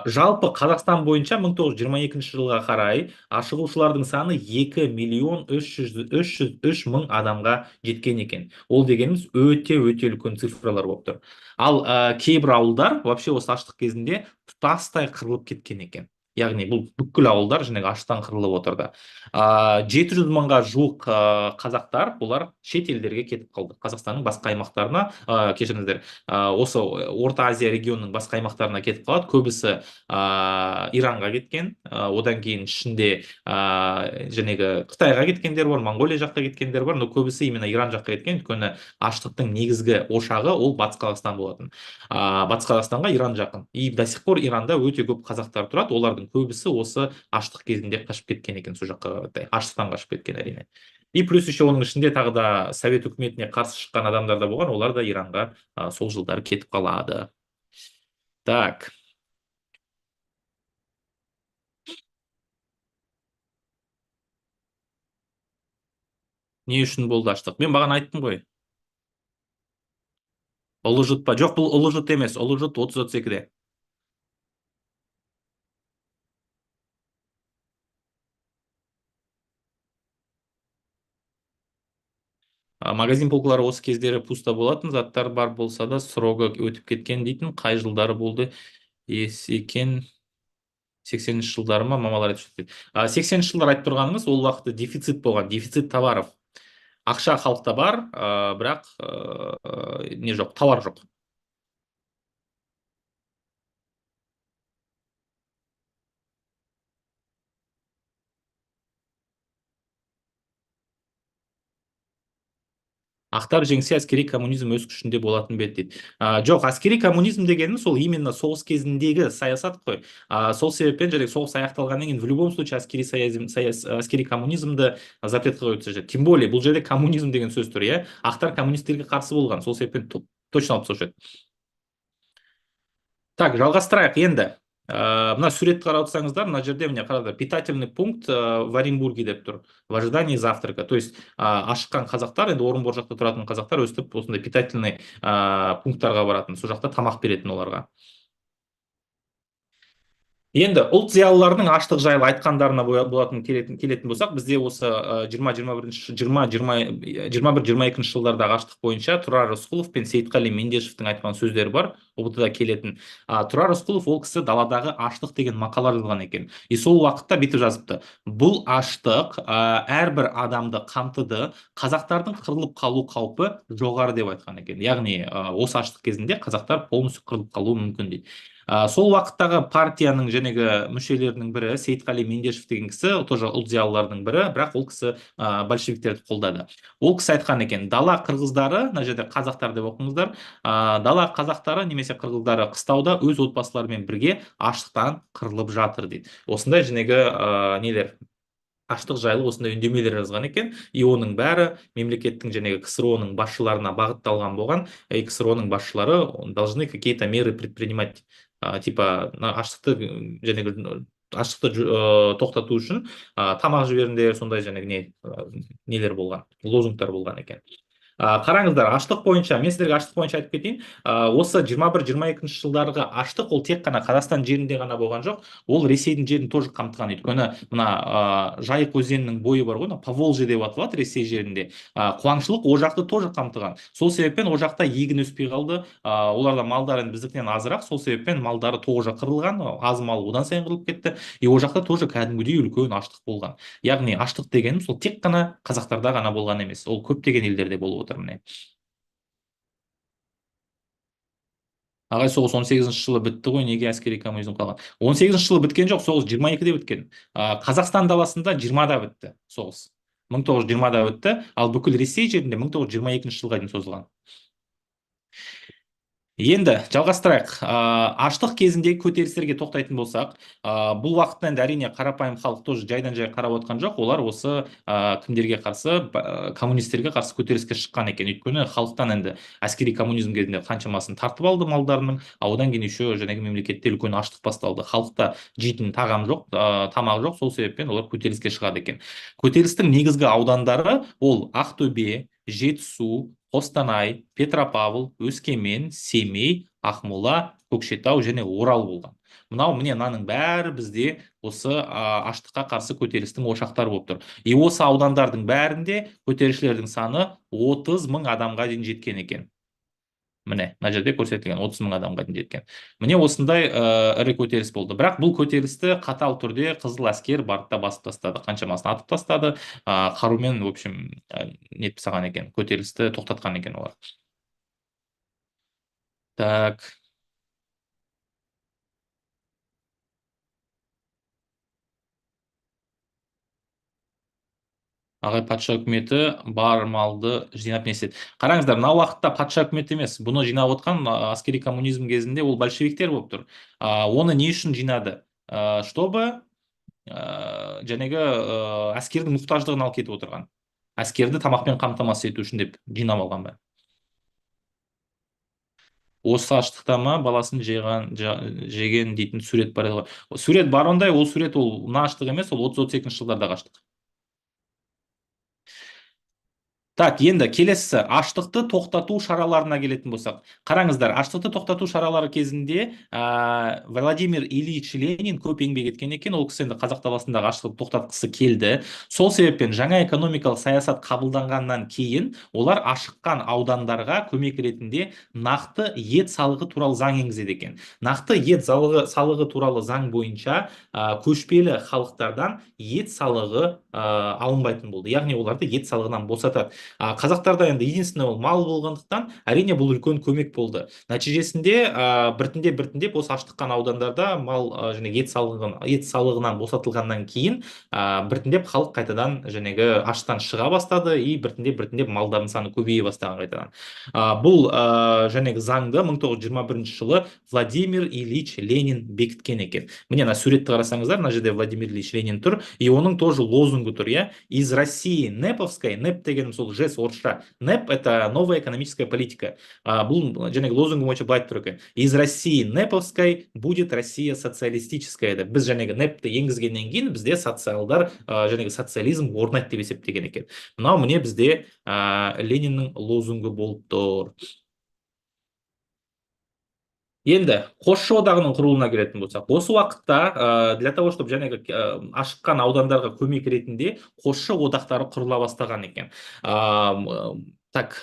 Жалпы Қазақстан бойынша 1922 жылға қарай ашығушылардың саны 2 миллион 303 мың адамға жеткен екен. Ол дегеніміз өте үлкен цифралар болып тұр. Ал кейбір ауылдар вообще осы аштық кезінде тұтастай қырылып кеткен екен. Яғни бұл бүкіл ауылдар жаңағы аштан қырылып отырды. 700 мыңға жуық қазақтар, олар шет елдерге кетіп қалды. Қазақстанның басқа аймақтарына, кешіріңіздер, осы Орта Азия регионының басқа аймақтарына кетіп қалады. Көбісі Иранға кеткен, одан кейін ішінде жәнегі Қытайға кеткендер бар, Монғолия жаққа кеткендер бар, но көбісі именно Иран жаққа кеткен, өйткені аштықтың негізгі ошағы ол батыс Қазақстан болатын. Батыс Қазақстанға Иран жақын. И до сих пор Иранда өте көп қазақтар тұрады. Олардың көбісі осы аштық кезінде қашып кеткен екен, сол жаққа қаратай. Аштықтан қашып кеткен әрине. И плюс еще оның ішінде тағы да Совет үкіметіне қарсы шыққан адамдар да болған, олар да Иранға сол жылдары кетіп қалады. Так. Не үшін болды аштық? Мен бағана айттым ғой. Ұлы жұт па? Жоқ, бұл ұлы жұт емес. Ұлы жұт 30-32-де. Магазин полкалары осы кездері пуста болатын, заттар бар болса да срогы өтіп кеткен дейтін. Қай жылдары болды екен? сексенінші жылдары ма, мамалар айтып жүрді дейді. 80-ші жылдар айтып тұрғаныңыз, ол уақытта дефицит болған, дефицит товаров. Ақша халықта бар, бірақ не жоқ, товар жоқ. Ақтар жеңсе әскери коммунизм өз күшінде болатын бе еді дейді. Жоқ, әскери коммунизм дегеніміз ол именно соғыс кезіндегі саясат қой. Сол себеппен және соғыс аяқталғаннан кейін в любом случае әскери коммунизмді запретқа қойып тастайды. Тем более бұл жерде коммунизм деген сөз тұр, иә. Ақтар коммунистерге қарсы болған, сол себеппен точно алып тастаушы еді. Так, жалғастырайық енді. Мына суретті қарап отырсаңыздар, мына жерде міне қараңыздар, питательный пункт в Оренбурге деп тұр, в ожидании завтрака. То есть ашыққан қазақтар, енді Орынбор жақта тұратын қазақтар өстіп осындай питательный пункттарға баратын, сол жақта тамақ беретін оларға. Енді ұлт зиялыларының аштық жайлы айтқандарына келетін болсақ, бізде осы 21-22 жылдардағы аштық бойынша Тұрар Рысқұлов пен Сейітқали Мендешевтің айтқан сөздері бар. ұбт келетін. Тұрар Рысқұлов ол кісі даладағы аштық деген мақала жазған екен. И сол уақытта бүйтіп жазыпты: бұл аштық әрбір адамды қамтыды, қазақтардың қырылып қалу қаупі жоғары деп айтқан екен. Яғни осы аштық кезінде қазақтар полностью қырылып қалуы мүмкін дейді. Сол уақыттағы партияның жәнегі мүшелерінің бірі Сейітқали Мендешев деген кісі, тоже ұлт зиялылардың бірі, бірақ ол кісі большевиктерді қолдады. Ол кісі айтқан екен: дала қырғыздары, мына жерде қазақтар деп оқыңыздар, дала қазақтары немесе қырғыздары қыстауда өз отбасыларымен бірге аштықтан қырылып жатыр дейді. Осындай жәнегі нелер, аштық жайлы осындай үндемелер жазған екен. И оның бәрі мемлекеттің жәнегі КСРО-ның басшыларына бағытталған болған. КСРО-ның басшылары должны какие-то меры предпринимать, типа аштықты жәнегі аштықты тоқтату үшін тамақ жіберіңдер, сондай жәнегі нелер болған, лозунгтар болған екен. Қараңыздар, аштық бойынша, мен сіздерге аштық бойынша айтып кетейін. Осы 21-22 жылдарғы аштық ол тек қана Қазақстан жерінде ғана болған жоқ, ол Ресейдің жерін тоже қамтыған. Өйткені мына Жайық өзенінің бойы бар ғой, Поволжье деп аталады Ресей жерінде. Қуаңшылық о жақты тоже қамтыған. Сол себеппен о жақта егін өспей қалды. Оларда малдар енді біздікінен азырақ, сол себеппен малдары тоже қырылған, аз мал одан сайын қырылып кетті. И о жақта тоже кәдімгідей үлкен аштық болған. Яғни аштық дегеніміз ол тек қана қазақтарда ғана болған емес, ол көптеген елдерде болып отыр. Міне ағай, соғыс 18-ші жылы бітті ғой, неге әскери коммунизм қалған? 18-ші жылы біткен жоқ, соғыс 22-де біткен. Қазақстан даласында 20-да бітті соғыс, 1920-да бітті, ал бүкіл Ресей жерінде 1922 жылға дейін созылған. Енді жалғастырайық. Аштық кезіндегі көтерілістерге тоқтайтын болсақ, бұл уақытта енді әрине қарапайым халық тоже жайдан жай қарап отқан жоқ. Олар осы кімдерге қарсы, коммунистерге қарсы көтеріліске шыққан екен. Өйткені халықтан енді әскери коммунизм кезінде қаншамасын тартып алды малдарының, одан кейін еще жәнегі мемлекетте үлкен аштық басталды. Халықта жейтін тағам жоқ, тамақ жоқ, сол себеппен олар көтеріліске шығады екен. Көтерілістің негізгі аудандары ол Ақтөбе, Жетісу, Қостанай, Петропавл, Өскемен, Семей, Ақмола, Көкшетау және Орал болған. Міне мынаның бәрі бізде осы аштыққа қарсы көтерілістің ошақтары болып тұр. И осы аудандардың бәрінде көтерілісшілердің саны 30 мың адамға дейін жеткен екен. Міне, мына жерде көрсетілген 30 мың адамға дейін жеткен. Міне осындай ірі көтеріліс болды. Бірақ бұл көтерілісті қатал түрде қызыл әскер барып та басып тастады, қаншамасын атып тастады, қарумен, в общем, нетіп тастаған екен, көтерілісті тоқтатқан екен олар. Так. Ағай, патша үкіметі бар малды жинап не істеді? Қараңыздар, мына уақытта патша үкіметі емес, бұны жинап отқан әскери коммунизм кезінде ол большевиктер болып тұр. Оны не үшін жинады? Чтобы жәнегі әскердің мұқтаждығын алып кетіп отырған. Әскерді тамақпен қамтамасыз ету үшін деп жинап алған ба? Осы аштықта ма баласын жеген дейтін сурет бар еді ғой. Сурет бар ондай, ол сурет ол мына аштық емес, ол 30-32 жылдардағы аштық. Так, енді келесі аштықты тоқтату шараларына келетін болсақ. Қараңыздар, аштықты тоқтату шаралары кезінде Владимир Ильич Ленин көп еңбек еткен екен. Ол кісі енді қазақ даласындағы аштықты тоқтатқысы келді. Сол себеппен жаңа экономикалық саясат қабылданғаннан кейін олар ашыққан аудандарға көмек ретінде нақты ет салығы туралы заң енгізеді екен. Нақты ет салығы туралы заң бойынша көшпелі халықтардан ет салығы алынбайтын болды. Яғни оларды ет салығынан босатады. Қазақтарда енді единственное ол мал болғандықтан әрине бұл үлкен көмек болды. Нәтижесінде біртіндеп осы аштыққан аудандарда мал және ет салығынан босатылғаннан кейін біртіндеп халық қайтадан жәнегі аштан шыға бастады и біртіндеп малдардың саны көбейе бастаған қайтадан. Бұл жәнегі заңды 1921 жылы Владимир Ильич Ленин бекіткен екен. Міне мына суретті қарасаңыздар, мына жерде Владимир Ильич Ленин тұр, и оның тоже лозунгы тұр, иә. Из России Неповской, Неп деген сол жест орысша. НЭП — это новая экономическая политика. Бұл және лозунгы бойынша былай тұр екен. Из России Неповской будет Россия социалистическая деп. Біз және НЭПті енгізгеннен кейін бізде социалдар және социализм орнайды деп есептеген екен. Мынау міне бізде Лениннің лозунгы болып тұр. Енді қосшы одағының құрылуына келетін болсақ, осы уақытта для того, чтобы жаңағы ашыққан аудандарға көмек ретінде қосшы одақтары құрыла бастаған екен. Так,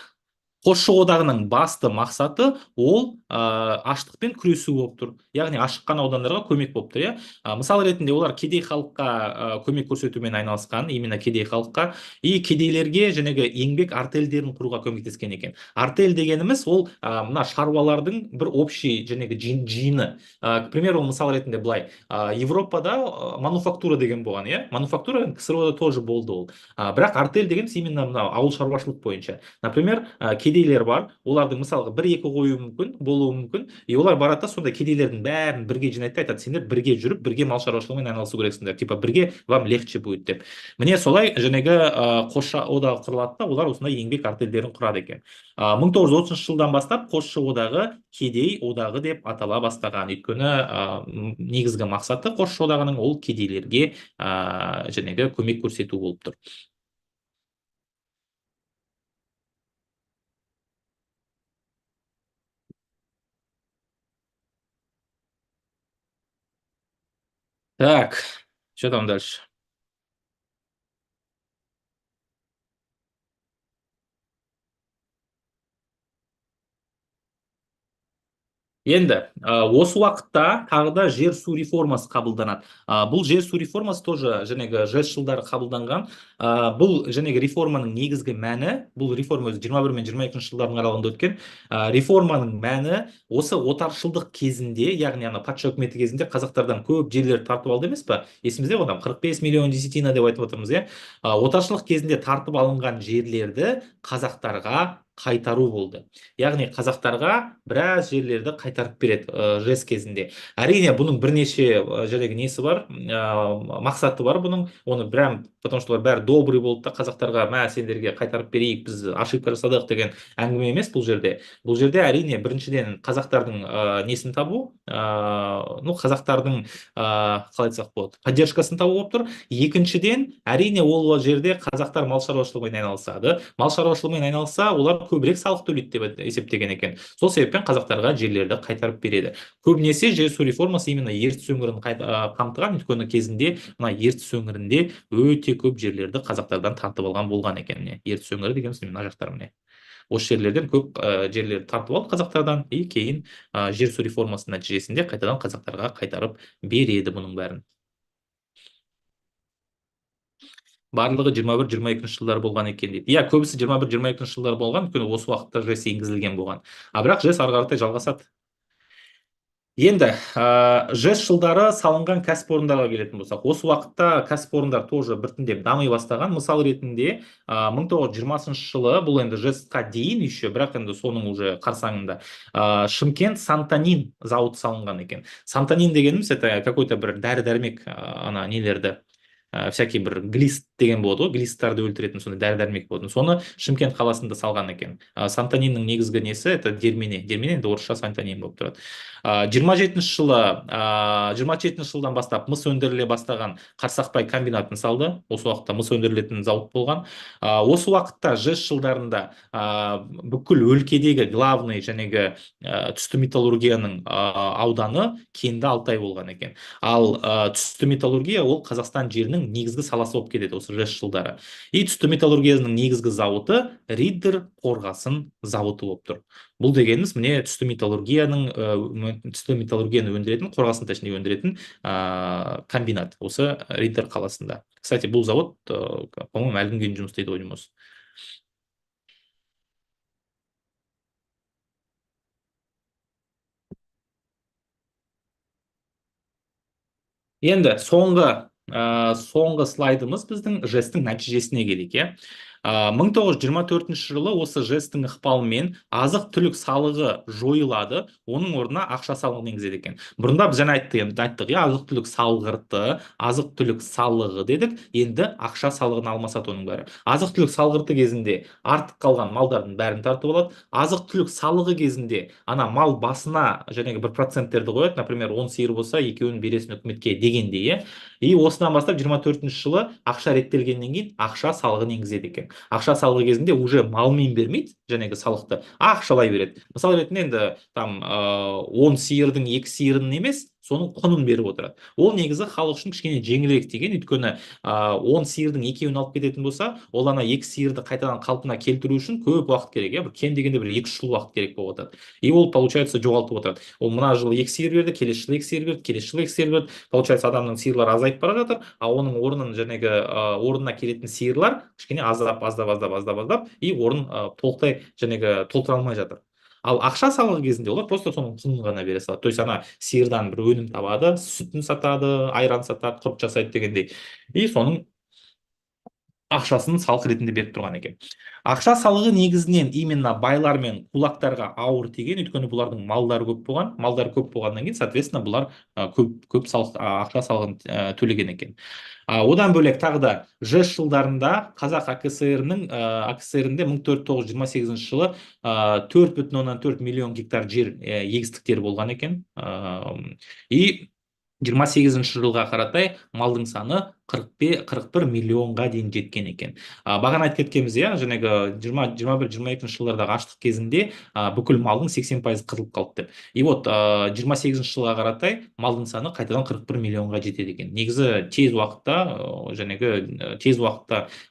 қосшы одағының басты мақсаты ол аштықпен күресу болып тұр. Яғни ашыққан аудандарға көмек болып тұр, иә. Мысал ретінде олар кедей халыққа көмек көрсетумен айналысқан, именно кедей халыққа, и кедейлерге жәнегі еңбек артельдерін құруға көмектескен екен. Артель дегеніміз ол мына шаруалардың бір общий жәнегі жиыны. К примеру, мысал ретінде былай, Европада мануфактура деген болған, иә. Мануфактура КСРОда тоже болды ол. Бірақ артель дегеніміз именно мына ауыл шаруашылық бойынша. Например, кедейлер бар, олардың мысалға 1-2 қойы мүмкін, болуы мүмкін, и олар барады да сонда кедейлердің бәрін бірге жинайды, айтады, сендер бірге жүріп, бірге мал шаруашылығымен айналысу керексіңдер, типа бірге вам легче будет деп. Міне солай жәнегі қосшы одағы құрылады да, олар осындай еңбек артельдерін құрады екен. 1930 жылдан бастап қосшы одағы кедей одағы деп атала бастаған. Өйткені негізгі мақсаты қосшы одағының ол кедейлерге жәнегі көмек көрсету болып тұр. Так, что там дальше? Енді осы уақытта тағы да жер су реформасы қабылданады. Бұл жер су реформасы тоже жәнегі жэс жылдары қабылданған. Бұл жәнегі реформаның негізгі мәні, бұл реформа өзі 21 мен 22 жылдардың аралығында өткен. Реформаның мәні осы отаршылдық кезінде, яғни патша үкіметі кезінде қазақтардан көп жерлер тартып алды емес па? Есімізде ғой, 45 миллион десятина деп айтып отырмыз, иә. Отаршылық кезінде тартып алынған жерлерді қазақтарға қайтару болды. Яғни қазақтарға біраз жерлерді қайтарып береді жэс кезінде. Әрине бұның бірнеше жәнегі несі бар, мақсаты бар бұның. Оны потому что олар бәрі добрый болды да, қазақтарға мә сендерге қайтарып берейік, біз ошибка жасадық деген әңгіме емес бұл жерде. Бұл жерде әрине біріншіден қазақтардың несін табу, қазақтардың қалай айтсақ болады, поддержкасын табу болып тұр. Екіншіден, әрине ол жерде қазақтар мал шаруашылығымен айналысады. Мал шаруашылығымен айналысса, олар көбірек салық төлейді деп есептеген екен. Сол себеппен қазақтарға жерлерді қайтарып береді. Көбінесе жер су реформасы именно ертіс өңірін қамтыған, өйткені кезінде мына ертіс өңірінде өте көп жерлерді қазақтардан тартып алған болған екен. Ертіс өңірі дегеніміз мына жақтар міне. Осы жерлерден көп жерлерді тартып алды қазақтардан, и кейін жер су реформасының нәтижесінде қайтадан қазақтарға қайтарып береді бұның бәрін. Барлығы 21-22 жылдар болған екен дейді. Иә, көбісі 21-22 жылдар болған, өйткені осы уақытта жэс енгізілген болған. Бірақ жэс ары қаратай жалғасады. Енді жэс жылдары салынған кәсіпорындарға келетін болсақ, осы уақытта кәсіпорындар тоже біртіндеп дами бастаған. Мысал ретінде 1920 жылы, бұл енді жэс-қа дейін еще, бірақ енді соның уже қарсаңында Шымкент Сантанин зауыты салынған екен. Сантанин дегеніміз это какой-то бір дәрі-дәрмек нелерді, всякий бір глист деген болады ғой, глисттарды өлтіретін сондай дәрі дәрмек болатын, соны Шымкент қаласында салған екен. Сантаниннің негізгі несі это дермене, дермене енді орысша сантанин болып тұрады. 27 жылы 27 жылдан бастап мыс өндіріле бастаған Қарсақбай комбинатын салды. Осы уақытта мыс өндірілетін зауыт болған. Осы уақытта ЖЭС жылдарында бүкіл өлкедегі главный жәнегі түсті металлургияның ауданы Кенді Алтай болған екен. Ал түсті металлургия ол Қазақстан жерінің негізгі саласы болып кетеді осы ЖЭС жылдары. И түсті металлургияның негізгі зауыты Риддер Қорғасын зауыты болып тұр. Бұл дегеніміз міне түсті металлургияны өндіретін, Қорғасын точнее өндіретін комбинат осы Риддер қаласында. Кстати, бұл завод, по-моему, әлі күнге дейін жұмыс істейді ғой деймін осы. Енді соңғы слайдымыз біздің жэс-тің нәтижесіне келейік, иә. 1924 жылы осы жэс-тің ықпалымен азық түлік салығы жойылады, оның орнына ақша салығын енгізеді екен. Бұрында біз жаңа айттық, иә, азық түлік салғырты, азық түлік салығы дедік, енді ақша салығын алмасады оның бәрі. Азық түлік салғырты кезінде артық қалған малдардың бәрін тартып алады. Азық түлік салығы кезінде ана мал басына жәнегі 1%-терді қояды, например, 10 сиыр болса, екеуін бересің үкіметке дегендей, иә. И осыдан бастап 24 жылы ақша реттелгеннен кейін ақша салығын енгізеді екен. Ақша салығы кезінде уже малмен бермейді жәнегі салықты, ақшалай береді. Мысал ретінде енді там 10 сиырдың 2 сиырын емес, соның құнын беріп отырады. Ол негізі халық үшін кішкене жеңілірек деген, өйткені 10 сиырдың екеуін алып кететін болса, ол ана 2 сиырды қайтадан қалпына келтіру үшін көп уақыт керек, иә, бір кем дегенде бір 2 жыл уақыт керек болып отырады. И ол получается жоғалтып отырады. Ол мына жылы 2 сиыр берді, келесі жылы 2 сиыр берді, келесі жылы 2 сиыр берді. Получается адамның сиырлары азайып бара жатыр, оның орнын жәнегі орнына келетін сиырлар кішкене аздап и орын толықтай жәнегі толтыра алмай жатыр. Ал ақша салығы кезінде олар просто соның құнын ғана бере салады. То есть ана сиырдан бір өнім табады, сүтін сатады, айран сатады, құрт жасайды дегендей. И соның ақшасын салық ретінде беріп тұрған екен. Ақша салығы негізінен именно байлар мен кулактарға ауыр тиген, өйткені бұлардың малдары көп болған. Малдары көп болғаннан кейін, соответственно, бұлар көп ақша салығын төлеген екен. Одан бөлек тағы да ЖЭС жылдарында Қазақ АКСР-інде 1928 жылы 4,4 миллион гектар жер егістіктері болған екен. И 28 жылға қаратай малдың саны 41 миллионға дейін жеткен екен. Бағана айтып кеткенбіз, иә, жаңағы 21-22 жылдардағы аштық кезінде бүкіл малдың 80% қырылып қалды деп. И вот 28 жылға қаратай малдың саны қайтадан 41 миллионға жетеді екен. Негізі тез уақытта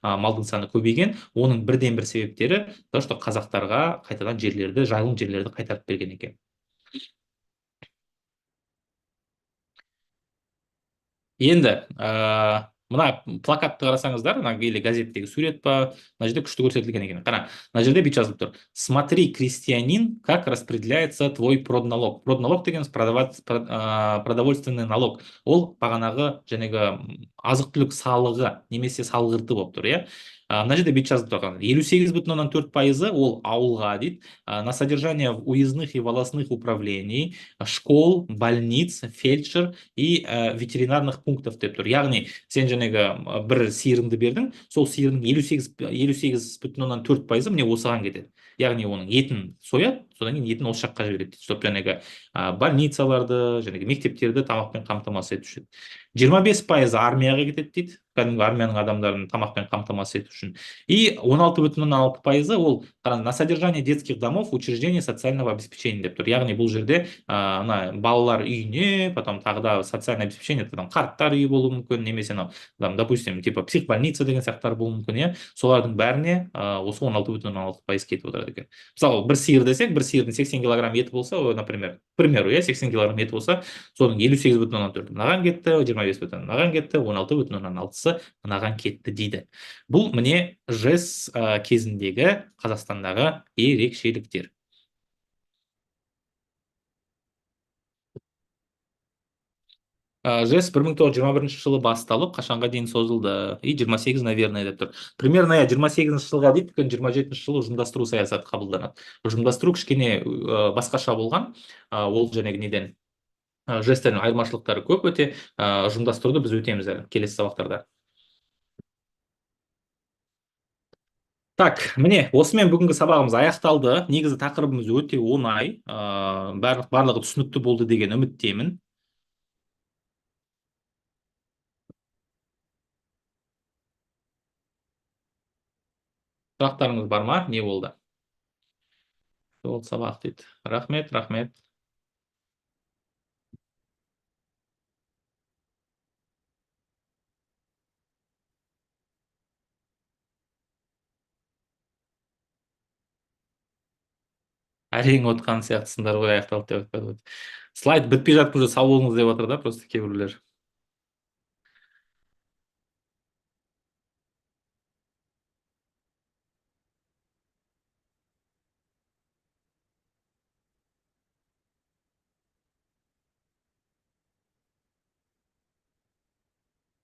малдың саны көбейген. Оның бірден бір себептері то, что қазақтарға қайтадан жайылым жерлерді қайтарып берген екен. Енді мына плакатты қарасаңыздар, или газеттегі сурет па, мына жерде күшті көрсетілген екен. Қара, мына жерде бүйтіп жазылып тұр: смотри, крестьянин, как распределяется твой продналог. Продналог деген продовольственный налог. Ол бағанағы жәнегі азық түлік салығы немесе салғырты болып тұр, иә. Мына жерде бүйтіп жазылып тұрған 58,4% ол ауылға дейді, на содержание уездных и волостных управлений, школ, больниц, фельдшер и ветеринарных пунктов деп тұр. Яғни сен жаңағы бір сиырыңды бердің, сол сиырның 58,4% міне осыған кетеді. Яғни оның етін сояды, содан кейін етін осы жаққа жібереді, чтобы жаңағы больницаларды, жаңағы мектептерді тамақпен қамтамасыз ету үшін. 25% армияға кетеді дейді, кәдімгі армияның адамдарын тамақпен қамтамасыз ету үшін. И 16,6% ол на содержание детских домов, учреждений социального обеспечения деп тұр. Яғни бұл жерде балалар үйіне, потом тағы да социальное обеспечение, қарттар үйі болуы мүмкін, немесе допустим, типа психбольница деген сияқтар болуы мүмкін, иә. Солардың бәріне осы 16,6% кетіп отырады екен. Мысалы, бір сиыр десек, бір сиырдың 80 килограмм еті болса, например, к примеру, 80 килограмм еті болса, соның 58,4 мынаған кетті, 25,4 мынаған кетті, 16,6 мынаған кетті дейді. Бұл міне ЖЭС кезіндегі Қазақстандағы ерекшеліктер. ЖЭС 1921 жылы басталып, қашанға дейін созылды? И 28, наверное, деп тұр. Примерно 28 жылға дейді, 27 жылы ұжымдастыру саясаты қабылданады. Ұжымдастыру кішкене басқаша болған. Ол жәнегі неден? ЖЭС-тердің айырмашылықтары көп өте. Ұжымдастыруды біз өтеміз әлі келесі сабақтарда. Так, міне осымен бүгінгі сабағымыз аяқталды. Негізі тақырыбымыз өте оңай, барлығы түсінікті болды деген үміттемін. Сұрақтарыңыз бар ма? Не болды? Ол сабақ дейді. Рахмет, рахмет. Әрең отқан сияқтысыңдар ғой, аяқталды деп айтпады. Слайд бітпей жатып уже сау болыңыз деп жатыр да, просто кейбіреулер.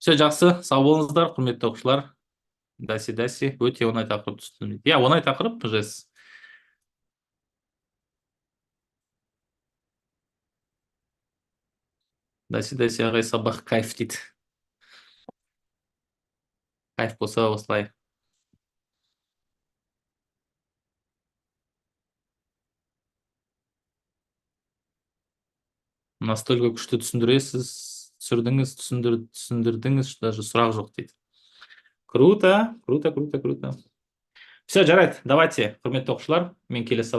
Все, жақсы, сау болыңыздар, құрметті оқушылар. Даси, өте оңай тақырып түсіндім. Иә, оңай тақырып, жес. Даси, ағай, сабақ кайф дейді. Кайф болса осылай. Настолько күшті түсіндіресіз, түсіндірдіңіз, даже сұрақ жоқ дейді. Круто. Все, жарайды, давайте, құрметті оқушылар, мен келесі